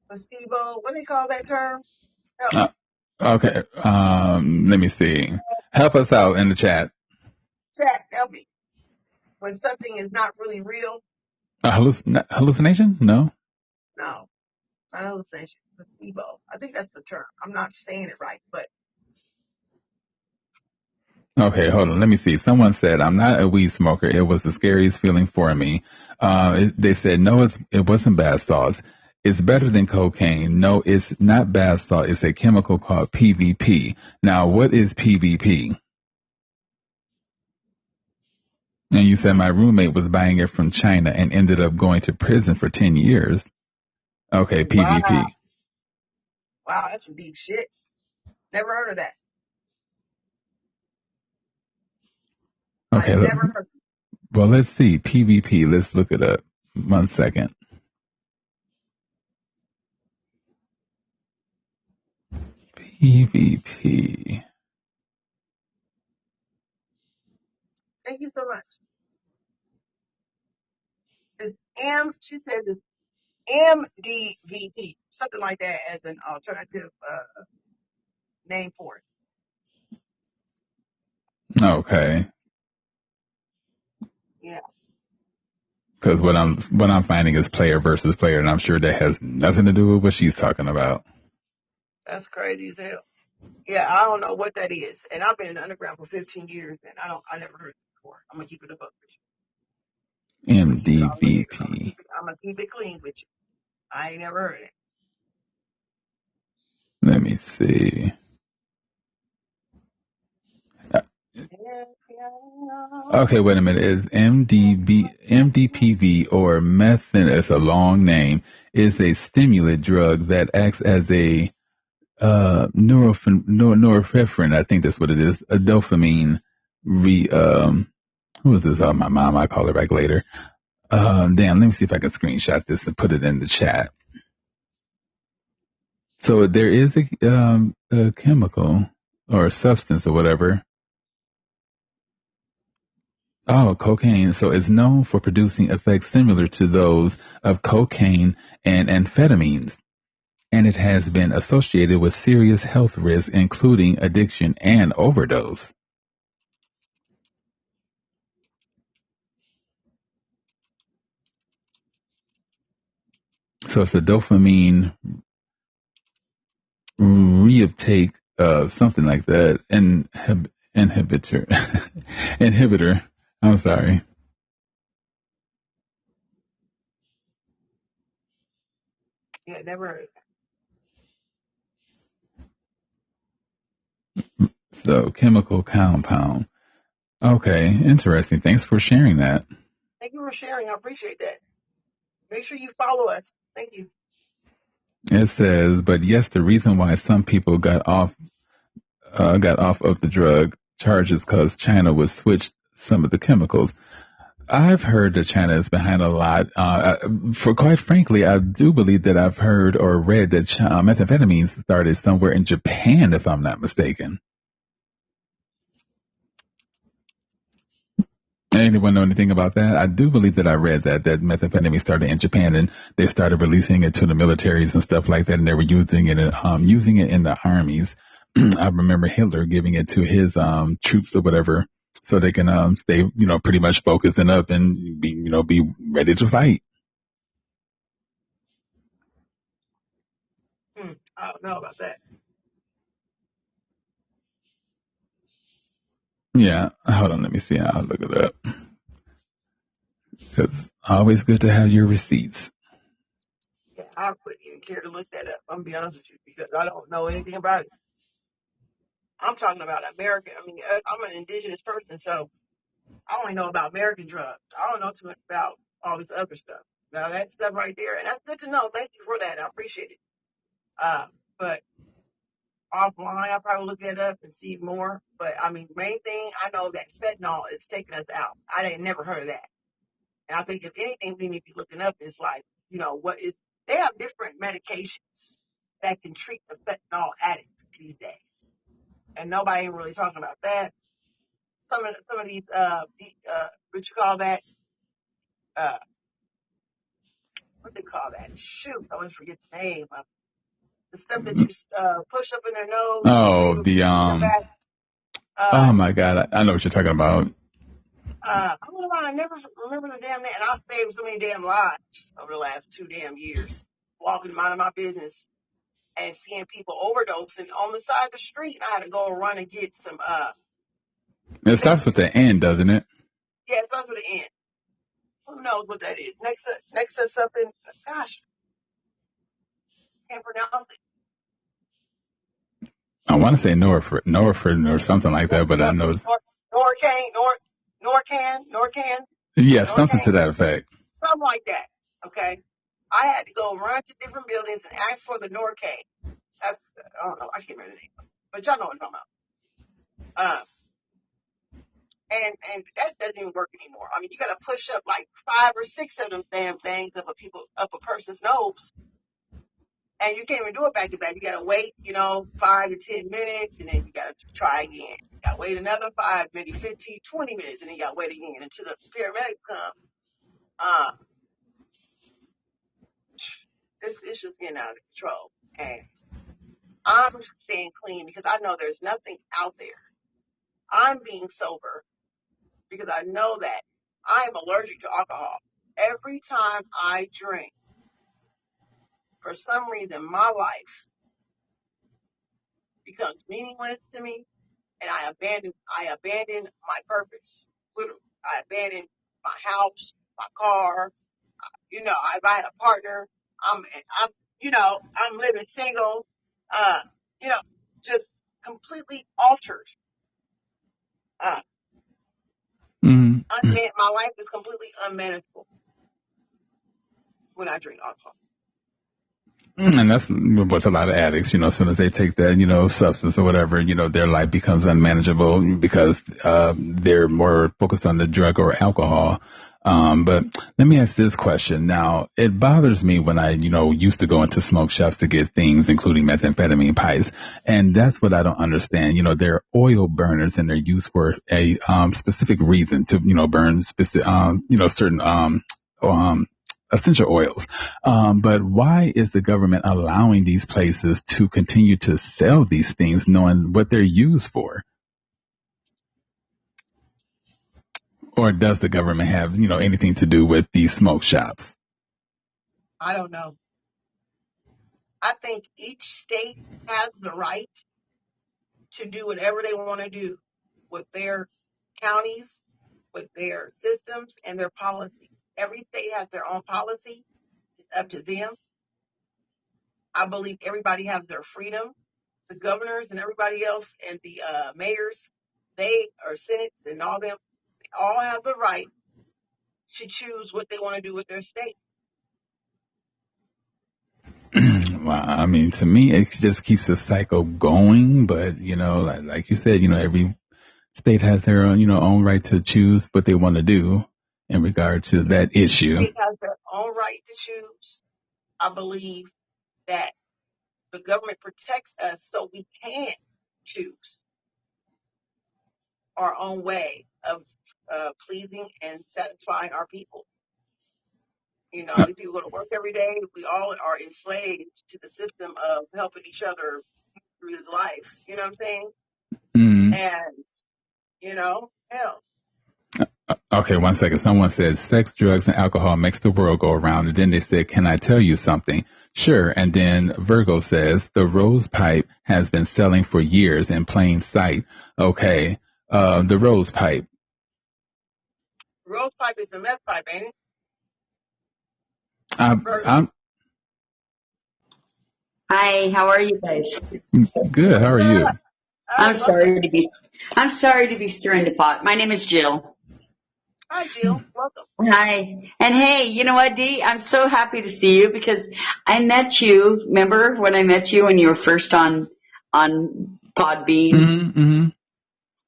Placebo. What do they call that term? Help Uh, me. okay. Let me see. Help us Help out in the chat. chat. Help me. When something is not really real, Hallucination? No. no, not hallucination. placebo. I think that's the term. I'm not saying it right, but Okay, hold on. Let me see. Someone said, I'm not a weed smoker. It was the scariest feeling for me. They said, no, it wasn't bath salts. It's better than cocaine. No, it's not bath salt. It's a chemical called PVP. Now, what is PVP? And you said my roommate was buying it from China and ended up going to prison for 10 years. Okay, wow, PVP. wow, that's some deep shit. Never heard of that. I Okay, never heard. well, let's see. PVP. Let's look it up. 1 second. PVP. Thank you so much. It's M. She says it's MDVE, something like that, as an alternative name for it. Okay. Yeah, Because what I'm finding is player versus player, and I'm sure that has nothing to do with what she's talking about. that's crazy as hell. Yeah, I don't know what that is, and I've been in the underground for 15 years, and I never heard it before. I'm gonna keep it a book with you. I'm gonna keep it all real. MDVP. I'm gonna keep it clean with you. I ain't never heard it. Let me see. Okay, wait a minute. Is MDPV or methin? It's a long name. Is a stimulant drug that acts as a norepinephrine. I think that's what it is. A dopamine. Re Who is this? Oh, my mom. I'll call her back later. Damn. Let me see if I can screenshot this and put it in the chat. So there is a chemical or a substance or whatever. Oh, cocaine. So it's known for producing effects similar to those of cocaine and amphetamines, and it has been associated with serious health risks, including addiction and overdose. So it's a dopamine reuptake, something like that, inhibitor. Inhibitor. I'm sorry. Yeah, never heard. So chemical compound. Okay, interesting. Thanks for sharing that. Thank you for sharing. I appreciate that. Make sure you follow us. Thank you. It says, but yes, the reason why some people got off of the drug charges because China would switch some of the chemicals. I've heard that China is behind a lot. For quite frankly, I do believe that I've heard or read that methamphetamines started somewhere in Japan, if I'm not mistaken. Anyone know anything about that? I do believe that I read that methamphetamine started in Japan and they started releasing it to the militaries and stuff like that, and they were using it in the armies. I remember Hitler giving it to his troops or whatever, so they can stay pretty much focused and up and be ready to fight. I don't know about that. Yeah, hold on, let me see. I'll look it up because always good to have your receipts. Yeah, I wouldn't even care to look that up. I'm gonna be honest with you because I don't know anything about it. I'm talking about American. I mean, I'm an indigenous person, so I only know about American drugs. I don't know too much about all this other stuff. Now that stuff right there, and that's good to know. Thank you for that. I appreciate it. But offline, I'll probably look that up and see more. But I mean, main thing I know that fentanyl is taking us out. I ain't never heard of that. And I think if anything we need to be looking up is like, what is they have different medications that can treat the fentanyl addicts these days. And nobody ain't really talking about that. Some of these what you call that? Uh what they call that? Shoot, I always forget the name of the stuff that you push up in their nose and Oh, breathe the in their back. oh Uh my God, I know what you're talking about. I don't know why I never remember the damn name, and I saved so many damn lives over the last 2 damn years, walking minding my business. and seeing people overdosing on the side of the street. And I had to go run and get some It starts with medicine. the N, doesn't it? Yeah, it starts with an N. Who knows what that is? Next to something. Gosh, can't pronounce it. I want to say Norford or something like that, but I know Norcan, yes, something to that effect. something like that. Okay, I had to go run to different buildings and ask for the Norcan. I don't know. I can't remember the name, but y'all know what I'm talking about. And that doesn't even work anymore. I mean, you got to push up like 5 or 6 of them damn things up a person's nose, and you can't even do it back to back. You got to wait, 5 to 10 minutes, and then you got to try again. You got to wait another 5, maybe 15, 20 minutes, and then you got to wait again until the paramedics come. This issue's getting out of control, and I'm staying clean because I know there's nothing out there. I'm being sober because I know that I am allergic to alcohol. Every time I drink, for some reason, my life becomes meaningless to me, and I abandon my purpose. Literally, I abandon my house, my car. If I had a partner, I'm, I'm living single. Uh, you know, just completely altered. Uh, Mm-hmm. my life is completely unmanageable when I drink alcohol. And that's what's a lot of addicts, as soon as they take that, substance or whatever, their life becomes unmanageable because, they're more focused on the drug or alcohol. But let me ask this question. Now, it bothers me when I, used to go into smoke shops to get things, including methamphetamine pipes. And that's what I don't understand. They're oil burners and they're used for a, specific reason to, burn specific, certain, essential oils. But why is the government allowing these places to continue to sell these things knowing what they're used for? Or does the government have, anything to do with these smoke shops? I don't know. I think each state has the right to do whatever they want to do with their counties, with their systems, and their policies. Every state has their own policy. It's up to them. I believe everybody has their freedom. The governors and everybody else and the mayors, they are senates and all them, they all have the right to choose what they want to do with their state. Well, I mean, to me, it just keeps the cycle going. But, like you said, every state has their own, own right to choose what they want to do in regard to that issue. State has their own right to choose. I believe that the government protects us so we can choose our own way of pleasing and satisfying our people. These people go to work every day. We all are enslaved to the system of helping each other through this life. You know what I'm saying? Mm. And, hell. Okay, 1 second. Someone said sex, drugs, and alcohol makes the world go around. And then they said, can I tell you something? Sure. And then Virgo says the rose pipe has been selling for years in plain sight. Okay. The rose pipe. Rose pipe is a meth pipe, ain't it? I'm Hi, how are you guys? good. How are you? I'm sorry to be stirring the pot. My name is Jill. Hi, Jill. Welcome. Hi. And hey, you know what, Dee? I'm so happy to see you because I met you. Remember when I met you when you were first on Podbean? Mm-hmm.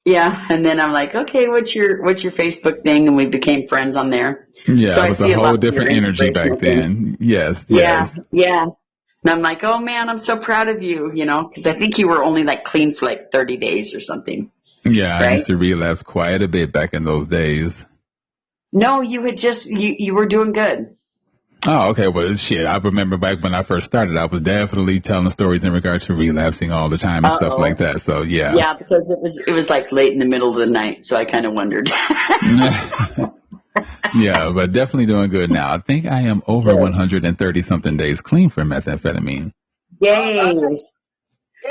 Yeah, and then I'm like, okay, what's your Facebook thing? And we became friends on there. Yeah, so it was a whole different energy back then. Yes. Yeah. And I'm like, oh man, I'm so proud of you, because I think you were only like clean for like 30 days or something. Yeah, right? I used to relapse quite a bit back in those days. No, you had you were doing good. Oh, okay. Well, shit. I remember back when I first started, I was definitely telling stories in regard to relapsing all the time and stuff like that. So, yeah. Yeah, because it was like late in the middle of the night, so I kind of wondered. Yeah, but definitely doing good now. I think I am over 130 something days clean for methamphetamine. Oh, love Yay. it.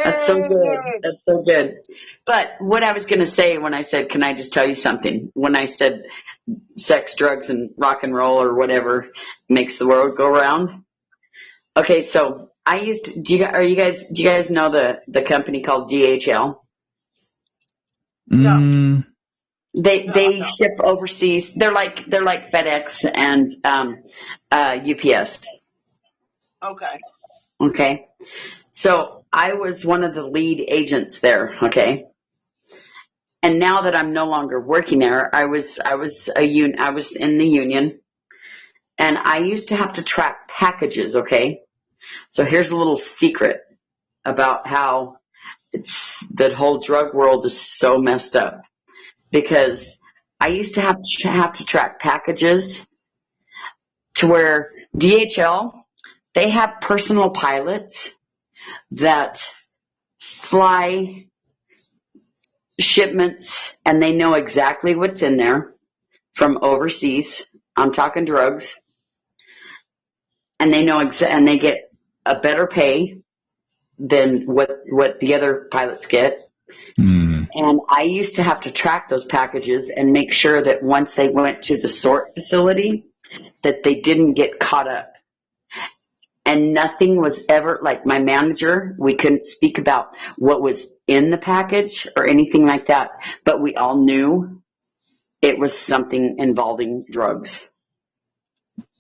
That's so good. Yay. That's so good. But what I was going to say when I said, can I just tell you something? When I said sex, drugs, and rock and roll or whatever makes the world go round. Okay, so I used to, do you guys know the company called DHL? No, Mm, They, no, I they don't. ship overseas. They're like FedEx and, UPS. Okay. Okay. So I was one of the lead agents there. Okay. And now that I'm no longer working there, I was in the union and I used to have to track packages. Okay. So here's a little secret about how that whole drug world is so messed up because I used to have to track packages to where DHL, they have personal pilots that fly shipments and they know exactly what's in there from overseas. I'm talking drugs, and they know and they get a better pay than what the other pilots get. mm, And I used to have to track those packages and make sure that once they went to the sort facility, that they didn't get caught up. And nothing was ever like my manager. We couldn't speak about what was in the package or anything like that, but we all knew it was something involving drugs.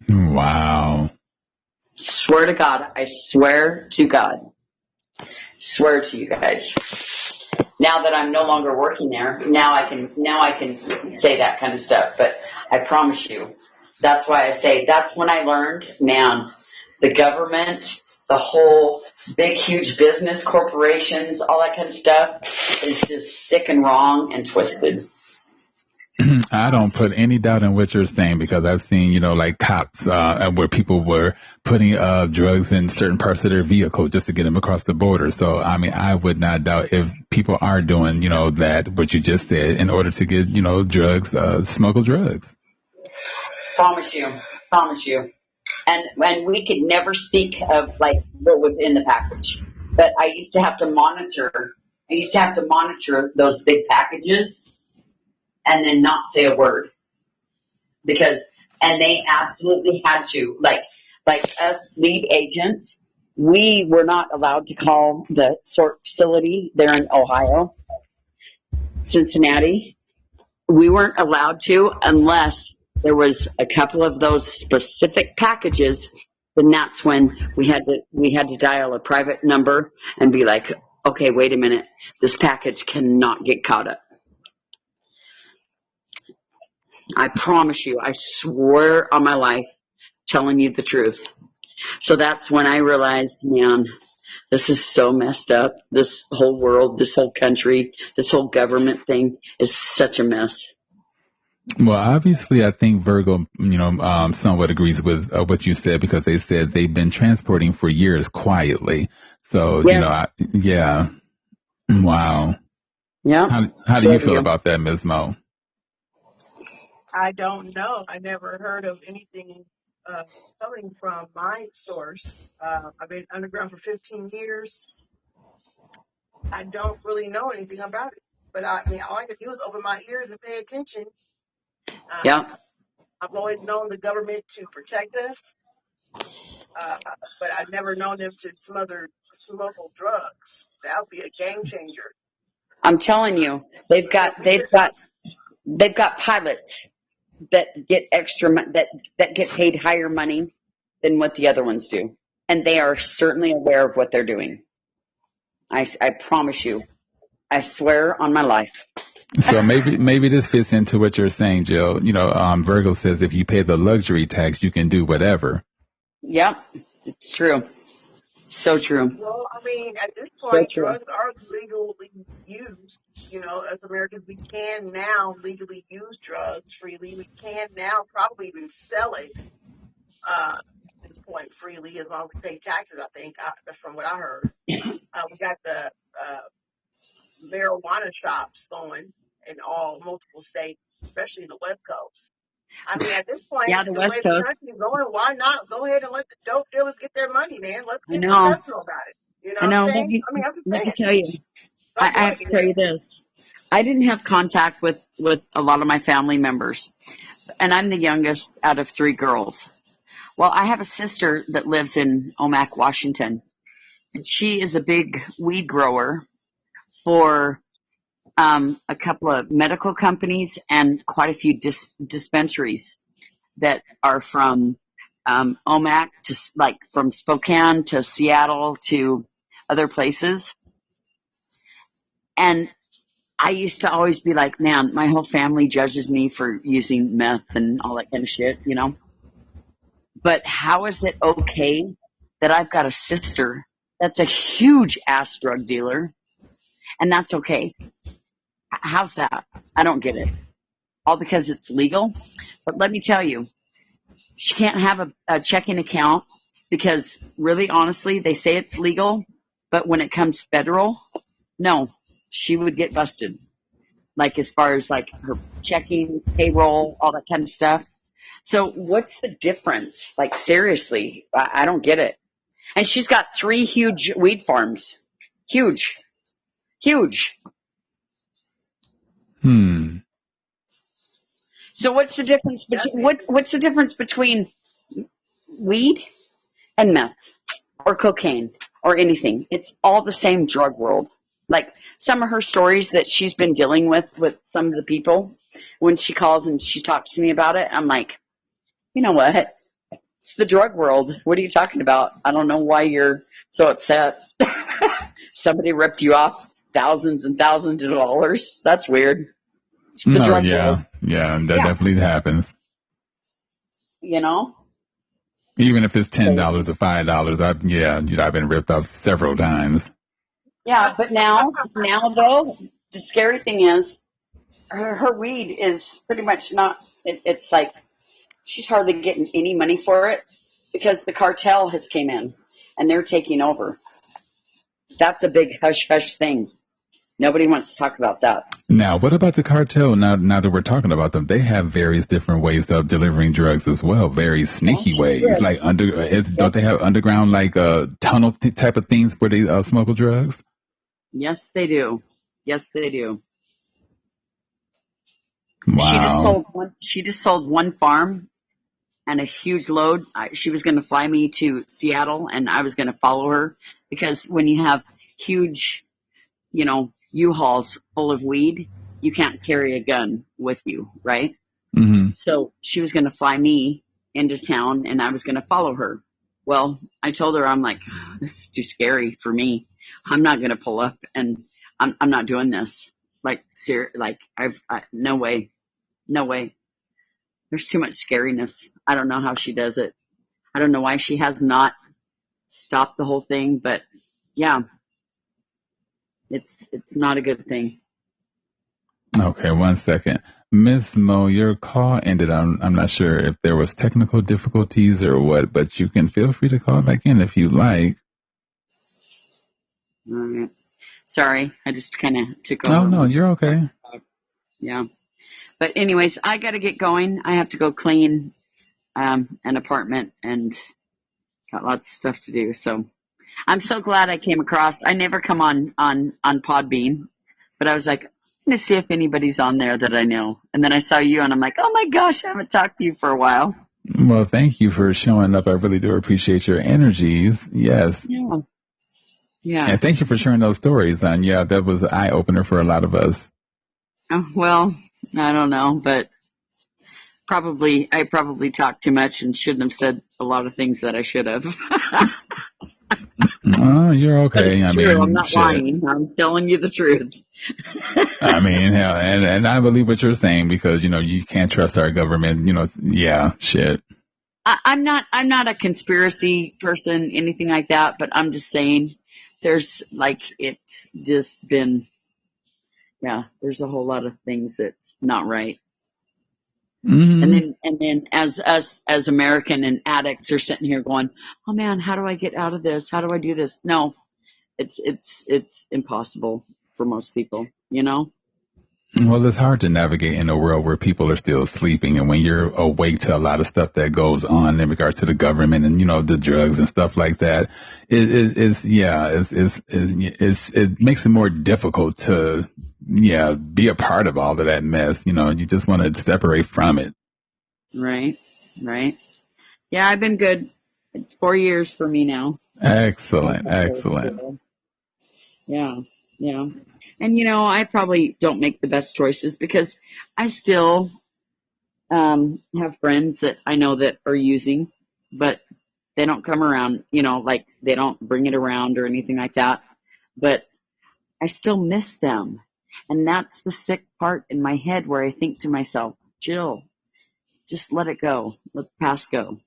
wow. Swear to God. I swear to God. Swear to you guys. Now that I'm no longer working there, now I can say that kind of stuff. But I promise you, that's why I say that's when I learned, man, the government, the whole big, huge business corporations, all that kind of stuff is just sick and wrong and twisted. I don't put any doubt in what you're saying because I've seen, like cops, where people were putting drugs in certain parts of their vehicle just to get them across the border. So, I mean, I would not doubt if people are doing, that, what you just said, in order to get, drugs, smuggle drugs. Promise you, promise you. And we could never speak of like what was in the package. But I used to have to monitor. I used to have to monitor those big packages and then not say a word because, and they absolutely had to, like us lead agents, we were not allowed to call the sort facility there in Ohio, Cincinnati. We weren't allowed to unless there was a couple of those specific packages. Then that's when we had to dial a private number and be like, okay, wait a minute, this package cannot get caught up. I promise you, I swear on my life, telling you the truth. So that's when I realized, man, this is so messed up. This whole world, this whole country, this whole government thing is such a mess. Well, obviously, I think Virgo, somewhat agrees with what you said because they said they've been transporting for years quietly. So, Yeah, yeah. Wow. yeah, How do sure you do feel you. about that, Ms. Mo? I don't know. I never heard of anything uh, coming from my source. I've been underground for 15 years. I don't really know anything about it. But I mean, all I can do is open my ears and pay attention. Uh, Yeah. I've always known the government to protect us, uh, but I've never known them to smuggle drugs. That would be a game changer. I'm telling you, If we could, they've got pilots that get that get paid higher money than what the other ones do, and they are certainly aware of what they're doing. I promise you. I swear on my life. So maybe this fits into what you're saying, Jill. Virgo says if you pay the luxury tax, you can do whatever. Yep, it's true. So true. well, I mean, at this So point, true. drugs are legally used. You know, as Americans, we can now legally use drugs freely. We can now probably even sell it at this point freely as long as we pay taxes. I think that's from what I heard. We got the marijuana shops going in all multiple states, especially in the West Coast. I mean, at this point, Yeah, the the way West the Coast. country is going, why not go ahead and let the dope dealers get their money, man? Let's I get know. professional about it. You know I what I'm know. saying? I mean, I'm just Let me saying, tell you. start I doing have it to tell together. you this. I didn't have contact with a lot of my family members, and I'm the youngest out of 3 girls. Well, I have a sister that lives in Omak, Washington, and she is a big weed grower for a couple of medical companies and quite a few dispensaries that are from Omak to like from Spokane to Seattle to other places. And I used to always be like, man, my whole family judges me for using meth and all that kind of shit, you know? But how is it okay that I've got a sister that's a huge ass drug dealer and that's okay? How's that? I don't get it. All because it's legal. But let me tell you, she can't have a checking account because really honestly, they say it's legal. But when it comes federal, no, she would get busted. Like as far as like her checking, payroll, all that kind of stuff. So what's the difference? Like seriously, I don't get it. And she's got 3 huge weed farms. Huge, huge. Hmm. So what's the difference That's between it. what's the difference between weed and meth or cocaine or anything? It's all the same drug world. Like some of her stories that she's been dealing with some of the people when she calls and she talks to me about it, I'm like, you know what? It's the drug world. What are you talking about? I don't know why you're so upset. Somebody ripped you off thousands and thousands of dollars. That's weird. It's the Oh drug world. yeah, yeah, that Yeah, definitely happens. you know? Even if it's Crazy. $10 or $5, I've been ripped off several times. Yeah, but now though, the scary thing is her weed is pretty much not, it's like she's hardly getting any money for it because the cartel has came in and they're taking over. That's a big hush hush thing. Nobody wants to talk about that. Now, what about the cartel? Now that we're talking about them, they have various different ways of delivering drugs as well. Very Yeah, sneaky sure ways, did. like Yes, don't they have underground like tunnel type of things where they smuggle drugs? yes, they do. Yes, they do. She just Wow. sold one. She just sold one farm and a huge load. She was going to fly me to Seattle, and I was going to follow her because when you have huge, U-Hauls full of weed, you can't carry a gun with you, right? Hmm. So she was going to fly me into town, and I was going to follow her. Well, I told her, I'm like, this is too scary for me. I'm not going to pull up, and I'm not doing this. Like, no way, no way. There's too much scariness. I don't know how she does it. I don't know why she has not stopped the whole thing, but yeah, it's not a good thing. Okay, one second. Miss Mo, your call ended. I'm not sure if there was technical difficulties or what, but you can feel free to call back in if you like. All right. Sorry, I just kind of took Oh over and no, was you're okay. yeah. But anyways, I got to get going. I have to go clean an apartment and got lots of stuff to do. So I'm so glad I came across. I never come on Podbean, but I was like, I'm gonna see if anybody's on there that I know. And then I saw you, and I'm like, oh my gosh, I haven't talked to you for a while. Well, thank you for showing up. I really do appreciate your energies. Yes. Yeah, yeah. And thank you for sharing those stories. And yeah, that was an eye opener for a lot of us. Well, I don't know, but I probably talked too much and shouldn't have said a lot of things that I should have. Oh, you're But okay. it's I true. I'm mean, not shit. lying. I'm telling you the truth. I mean, hell, and I believe what you're saying because, you can't trust our government. Yeah, shit. I'm not a conspiracy person, anything like that, but I'm just saying there's like, it's just been, yeah, there's a whole lot of things that's not right. And Hmm. then as us as American and addicts are sitting here going, oh man, how do I get out of this? How do I do this? No, it's impossible for most people, you know? Well, it's hard to navigate in a world where people are still sleeping, and when you're awake to a lot of stuff that goes on in regards to the government and the drugs and stuff like that. It makes it more difficult to be a part of all of that mess. You just want to separate from it. Right, right. Yeah, I've been good. It's 4 years for me now. Excellent, excellent. Yeah, yeah. And I probably don't make the best choices because I still have friends that I know that are using, but they don't come around, like they don't bring it around or anything like that. But I still miss them. And that's the sick part in my head where I think to myself, Jill, just let it go. Let the past go,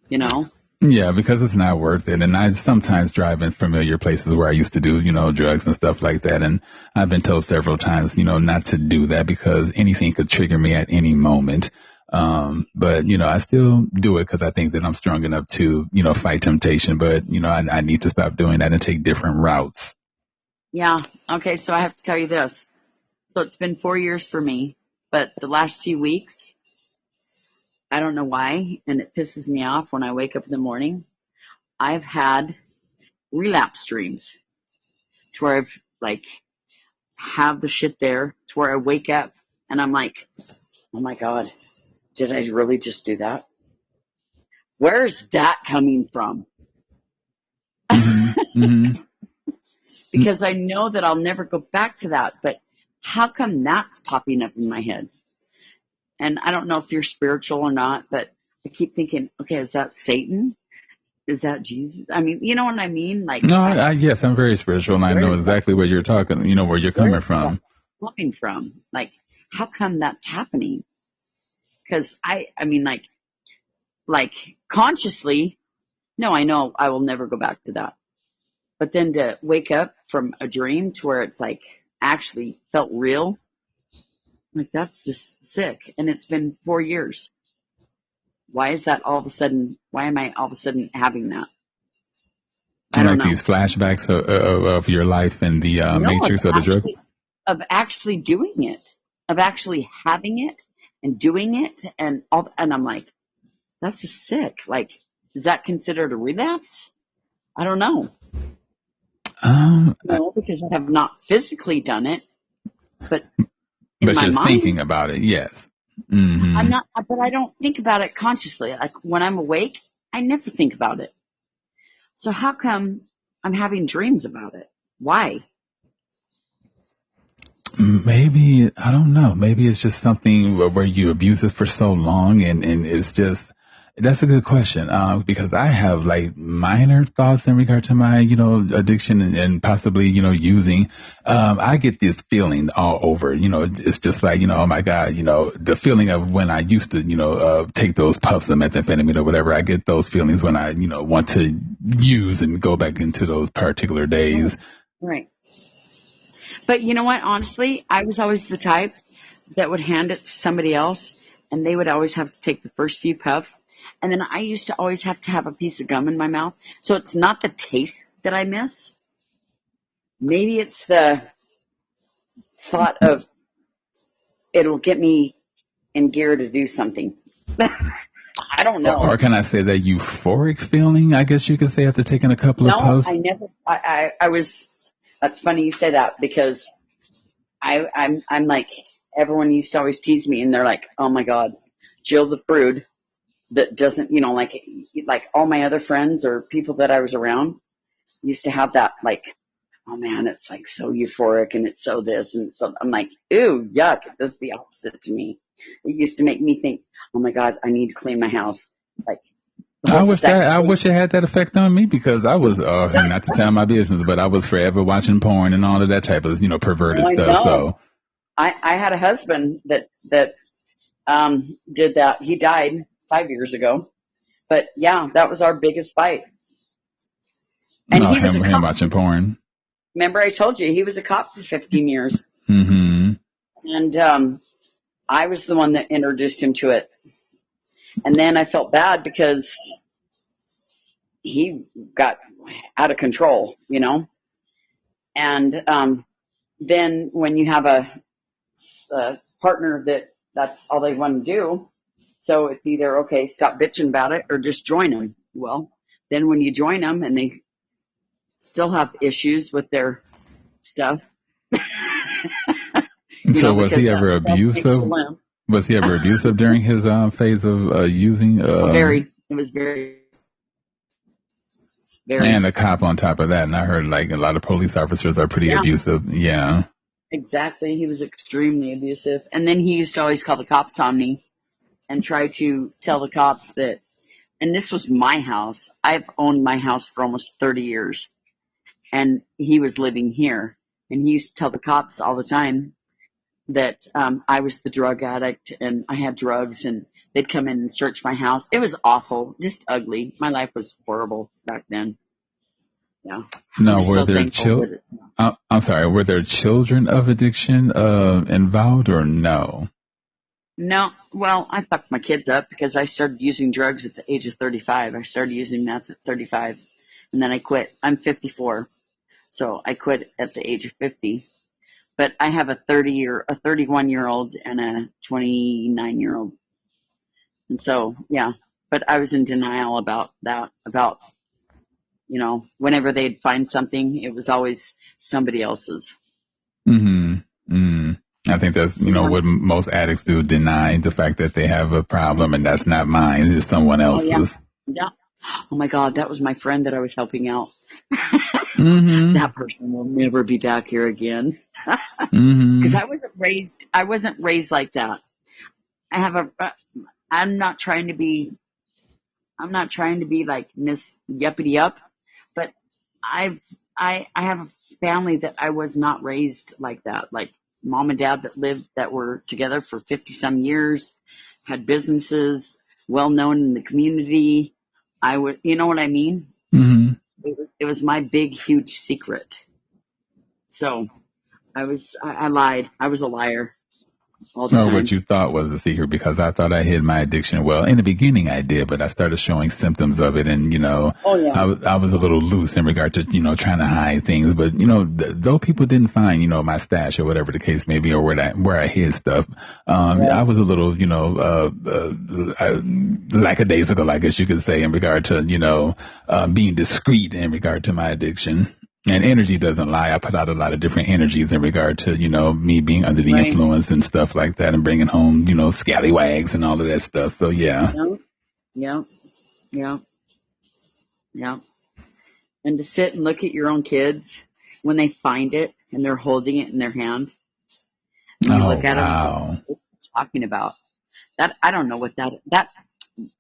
you know? Yeah, because it's not worth it. And I sometimes drive in familiar places where I used to do, drugs and stuff like that. And I've been told several times, not to do that because anything could trigger me at any moment. But, I still do it because I think that I'm strong enough to, fight temptation. But, I need to stop doing that and take different routes. Yeah. Okay. So I have to tell you this. So it's been 4 years for me, but the last few weeks, I don't know why, and it pisses me off when I wake up in the morning. I've had relapse dreams to where I've like have the shit there to where I wake up and I'm like, oh my God, did I really just do that? Where's that coming from? Mm-hmm. Mm-hmm. Because I know that I'll never go back to that, but how come that's popping up in my head? And I don't know if you're spiritual or not, but I keep thinking, okay, is that Satan? Is that Jesus? I mean, you know what I mean? Like, No, yes, I'm very spiritual and I where know is that? exactly what you're talking, where you're Where coming is that from. coming from? Like, how come that's happening? Because I mean, like consciously, no, I know I will never go back to that. But then to wake up from a dream to where it's like actually felt real, like that's just sick. And it's been 4 years. Why is that all of a sudden? Why am I all of a sudden having that? I And don't like know. these flashbacks of your life and the No, Matrix or the drug. of actually doing it, of actually having it and doing it, and all. And I'm like, that's just sick. Like, is that considered a relapse? I don't know. Um, No, because I have not physically done it, but in but my you're mind, thinking about it, yes. I'm Mm-hmm. not. But I don't think about it consciously. Like when I'm awake, I never think about it. So how come I'm having dreams about it? Why? Maybe, I don't know. Maybe it's just something where you abuse it for so long and it's just, that's a good question. Because I have like minor thoughts in regard to my, addiction and possibly, using. I get this feeling all over, it's just like, oh my God, the feeling of when I used to, take those puffs of methamphetamine or whatever. I get those feelings when I, want to use and go back into those particular days. Right. But you know what? Honestly, I was always the type that would hand it to somebody else and they would always have to take the first few puffs. And then I used to always have to have a piece of gum in my mouth. So it's not the taste that I miss. Maybe it's the thought of it'll get me in gear to do something. I don't know. Or can I say that euphoric feeling, I guess you could say, after taking a couple of No, puffs? I never, I was, that's funny you say that because I'm like, everyone used to always tease me and they're like, oh my God, Jill the prude that doesn't, like all my other friends or people that I was around used to have that like, oh man, it's like so euphoric and it's so this and so I'm like, ew, yuck. It does the opposite to me. It used to make me think, oh my God, I need to clean my house. Like the whole sex I thing. wish it had that effect on me because I was, not to tell my business, but I was forever watching porn and all of that type of, perverted Oh, I stuff. know. So, I had a husband that did that. He died 5 years ago. But yeah, that was our biggest fight. And no, he was a him cop. watching porn. Remember I told you he was a cop for 15 years. Mm-hmm. And I was the one that introduced him to it. And then I felt bad because he got out of control, And then when you have partner that's all they want to do. So it's either, okay, stop bitching about it or just join them. Well, then when you join them and they still have issues with their stuff, So was because he that ever stuff makes abusive? you limp. Was he ever abusive during his phase of using? It was very, very, And a cop on top of that. And I heard like a lot of police officers are pretty yeah, abusive. Yeah. exactly. He was extremely abusive. And then he used to always call the cops on me and try to tell the cops that, and this was my house. I've owned my house for almost 30 years and he was living here. And he used to tell the cops all the time that I was the drug addict and I had drugs and they'd come in and search my house. It was awful, just ugly. My life was horrible back then. Yeah. I'm No, just were so there thankful that it's not. I'm sorry, were there children of addiction involved or no? No, well, I fucked my kids up because I started using drugs at the age of 35. I started using meth at 35 and then I quit. I'm 54. So I quit at the age of 50. But I have a 31-year-old and a 29-year-old. And so, yeah, but I was in denial about that, about, whenever they'd find something, it was always somebody else's. Mm-hmm. Mm. I think that's, Yeah. what most addicts do, deny the fact that they have a problem and that's not mine, it's someone Oh, yeah. else's. Yeah. Oh my God, that was my friend that I was helping out. Mm-hmm. That person will never be back here again. Because Mm-hmm. I wasn't raised like that. I'm not trying to be, like Miss Yuppity Up, but I have a family that I was not raised like that. Like mom and dad that were together for 50 some years, had businesses, well known in the community. You know what I mean? Mm-hmm. It was my big, huge secret. So I lied. I was a liar all the Or what time. you thought was a secret, because I thought I hid my addiction. Well, in the beginning I did, but I started showing symptoms of it, and Oh yeah. I was a little loose in regard to trying to hide things. But though people didn't find my stash or whatever the case may be, or where I hid stuff, I Right. was a little lackadaisical, I guess you could say, in regard to being discreet in regard to my addiction. And energy doesn't lie. I put out a lot of different energies in regard to, me being under the Right. influence and stuff like that, and bringing home, scallywags and all of that stuff. So yeah. Yeah. Yeah. Yeah. Yeah. And to sit and look at your own kids when they find it and they're holding it in their hand and you Oh look at them and go, wow. what are you talking about? That, I don't know what that,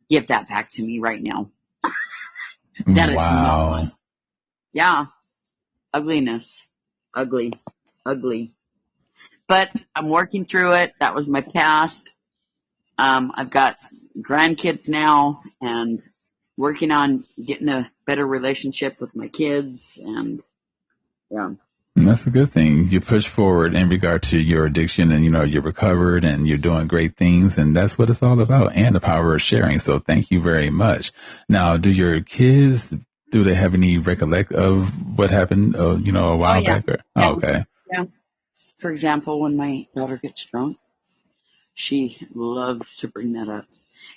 give that back to me right now. That is not Wow. fun. Yeah. Ugliness. Ugly. Ugly. But I'm working through it. That was my past. I've got grandkids now and working on getting a better relationship with my kids and yeah. That's a good thing. You push forward in regard to your addiction, and you're recovered and you're doing great things, and that's what it's all about, and the power of sharing. So thank you very much. Now, do your kids, do they have any recollect of what happened, a Oh while yeah. back? Or, oh, Yeah. okay. Yeah. For example, when my daughter gets drunk, she loves to bring that up.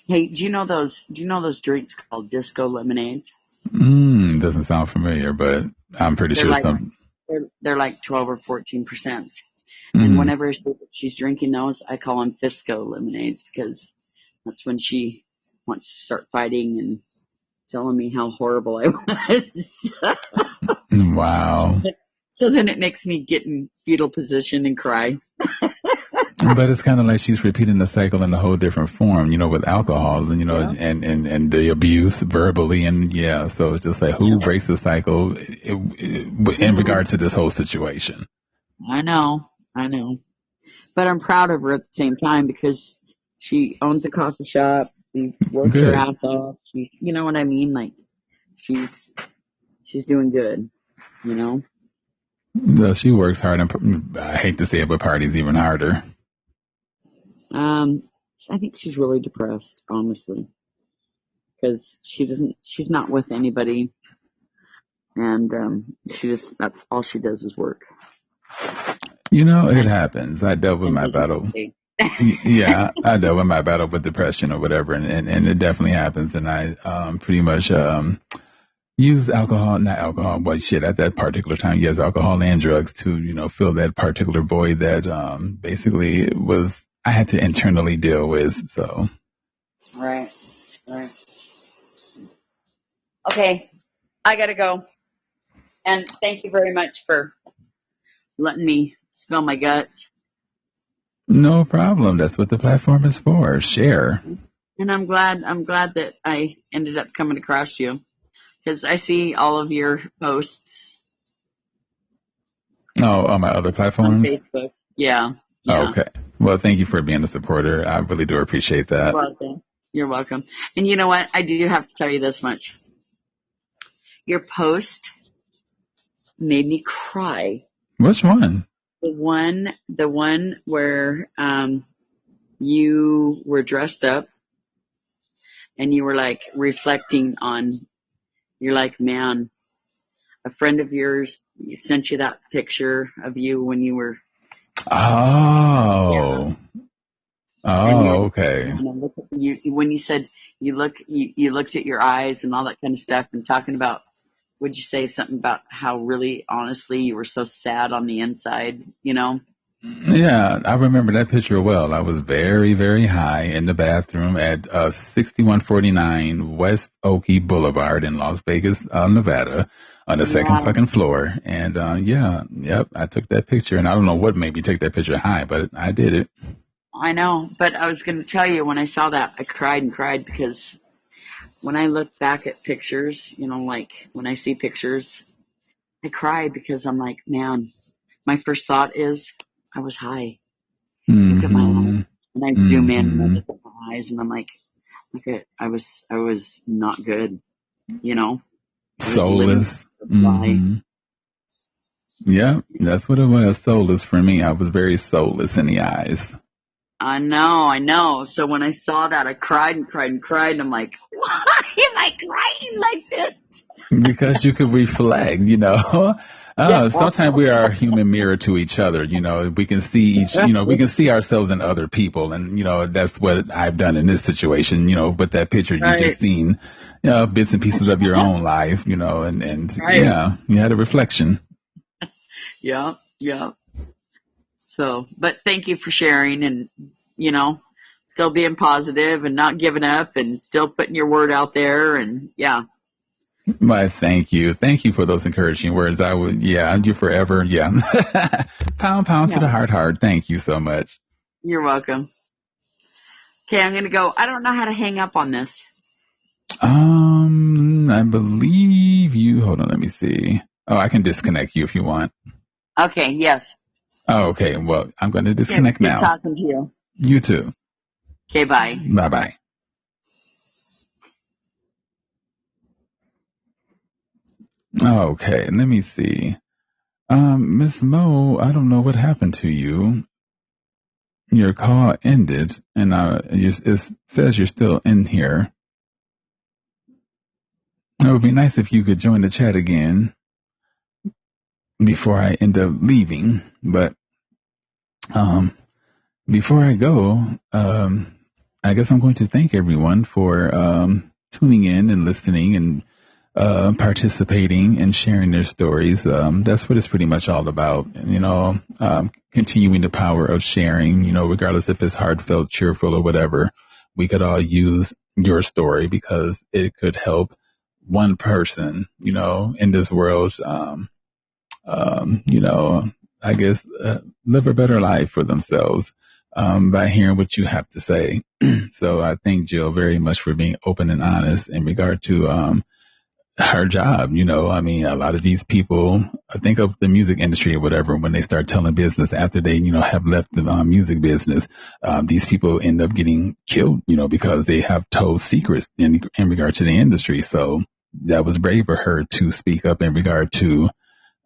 Hey, do you know those drinks called disco lemonades? Doesn't sound familiar, but I'm pretty They're sure like some. they're like 12 or 14%. And Mm, whenever I see that she's drinking those, I call them Fisco lemonades because that's when she wants to start fighting and telling me how horrible I was. wow. So then it makes me get in fetal position and cry. But it's kind of like she's repeating the cycle in a whole different form, with alcohol, and Yeah. and the abuse verbally, and yeah. So it's just like, who Yeah. breaks the cycle in regard to this whole situation? I know. I know. But I'm proud of her at the same time because she owns a coffee shop. She works her Good. ass off. You know what I mean? Like she's doing good. You know. She works hard, and I hate to say it, but parties even harder. Um, I think she's really depressed, honestly, because she's not with anybody, and that's all she does is work. It And happens. I dealt with and my doesn't battle. stay. Yeah, I dealt with my battle with depression or whatever, and it definitely happens. And I pretty much use alcohol, not alcohol, but shit at that particular time, yes, alcohol and drugs to, fill that particular void that basically was I had to internally deal with. So Right. Right. Okay. I gotta go. And thank you very much for letting me spill my guts. no problem. That's what the platform is for. Share. And I'm glad that I ended up coming across you because I see all of your posts Oh, on my other on platforms. Facebook. Yeah. Oh, Yeah. okay. Well, thank you for being a supporter. I really do appreciate You're that. welcome. You're welcome. And you know what? I do have to tell you this much. Your post made me cry. Which one? The one where you were dressed up and you were like reflecting on. You're like, man, a friend of yours sent you that picture of you when you were, yeah, Oh. and you're Oh, like, okay. man, look at you when you said you looked at your eyes and all that kind of stuff and talking about. Would you say something about how really honestly you were so sad on the inside? You know? Yeah, I remember that picture well. I was very, very high in the bathroom at 6149 West Oakey Boulevard in Las Vegas, Nevada, on the second Yeah, fucking floor. And yeah, yep, I took that picture. And I don't know what made me take that picture high, but I did it. I know. But I was going to tell you when I saw that, I cried and cried because when I look back at pictures, like when I see pictures, I cry because I'm like, man, my first thought is I was high. Look at my Mm-hmm. eyes. And I zoom in and I Mm-hmm. look at my eyes and I'm like, I was not good. You know, I was living Soulless. a lie. Mm-hmm. Yeah, that's what it was. Soulless for me. I was very soulless in the eyes. I know, I know. So when I saw that, I cried and cried and cried, and I'm like, why am I crying like this? Because you could reflect, Yeah. sometimes we are a human mirror to each other. We can see we can see ourselves in other people. And, that's what I've done in this situation, with that picture you Right, just seen, bits and pieces of your own life, and right. yeah, you had a reflection. Yeah, yeah. So, but thank you for sharing and, you know, still being positive and not giving up and still putting your word out there. And yeah, Why, thank you. Thank you for those encouraging words. I would, yeah, you forever. Yeah. Pound to yeah, the heart. Thank you so much. you're welcome. Okay, I'm going to go. I don't know how to hang up on this. I believe you. Hold on, let me see. Oh, I can disconnect you if you want. Okay, yes. Oh, okay. Well, I'm going to Okay, it was disconnect good now. talking to you. You too. Okay, bye. Bye bye. Okay, let me see. Miss Mo, I don't know what happened to you. Your call ended, and it says you're still in here. It would be nice if you could join the chat again before I end up leaving. But um, before I go, I guess I'm going to thank everyone for tuning in and listening and participating and sharing their stories. That's what it's pretty much all about. Continuing the power of sharing, regardless if it's heartfelt, cheerful, or whatever. We could all use your story because it could help one person, in this world, um, you know, I guess, live a better life for themselves by hearing what you have to say. So I thank Jill very much for being open and honest in regard to her job. I mean, a lot of these people, I think of the music industry or whatever, when they start telling business after they, have left the music business, these people end up getting killed, because they have told secrets in regard to the industry. So that was brave of her to speak up in regard to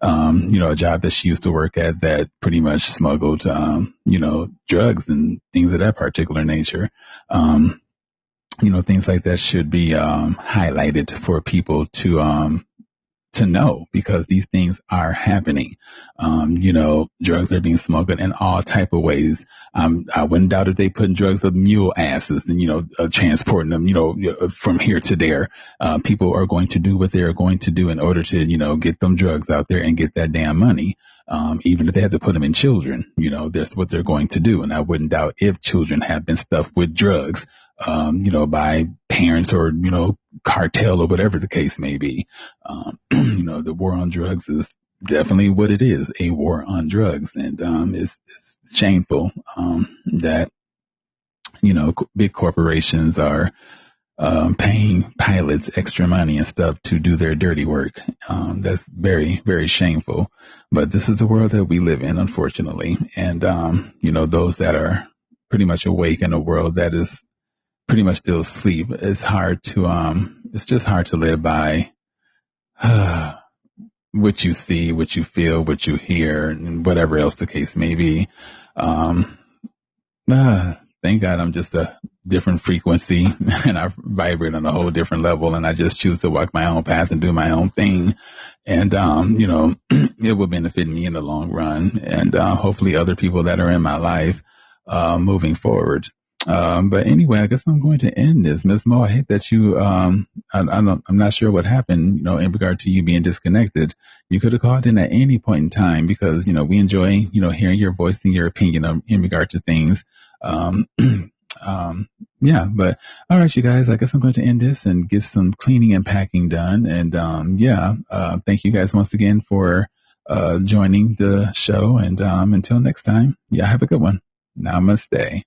a job that she used to work at that pretty much smuggled, drugs and things of that particular nature. Um, things like that should be highlighted for people to know, because these things are happening. Drugs are being smuggled in all type of ways. I wouldn't doubt if they putting drugs up mule asses and, transporting them, from here to there. People are going to do what they are going to do in order to, get them drugs out there and get that damn money. Even if they have to put them in children, that's what they're going to do. And I wouldn't doubt if children have been stuffed with drugs, by parents or, cartel or whatever the case may be. The war on drugs is definitely what it is, a war on drugs. And, it's shameful, that, big corporations are, paying pilots extra money and stuff to do their dirty work. That's very, very shameful. But this is the world that we live in, unfortunately. And, those that are pretty much awake in a world that is pretty much still asleep, it's just hard to live by what you see, what you feel, what you hear, and whatever else the case may be. Thank God I'm just a different frequency and I vibrate on a whole different level, and I just choose to walk my own path and do my own thing. And, it will benefit me in the long run, and hopefully other people that are in my life moving forward. But anyway, I guess I'm going to end this. Ms. Mo, I hate that you, I'm not sure what happened, in regard to you being disconnected. You could have called in at any point in time, because, we enjoy, hearing your voice and your opinion in regard to things. Yeah, but all right, you guys, I guess I'm going to end this and get some cleaning and packing done. And, thank you guys once again for, joining the show. And, until next time, have a good one. Namaste.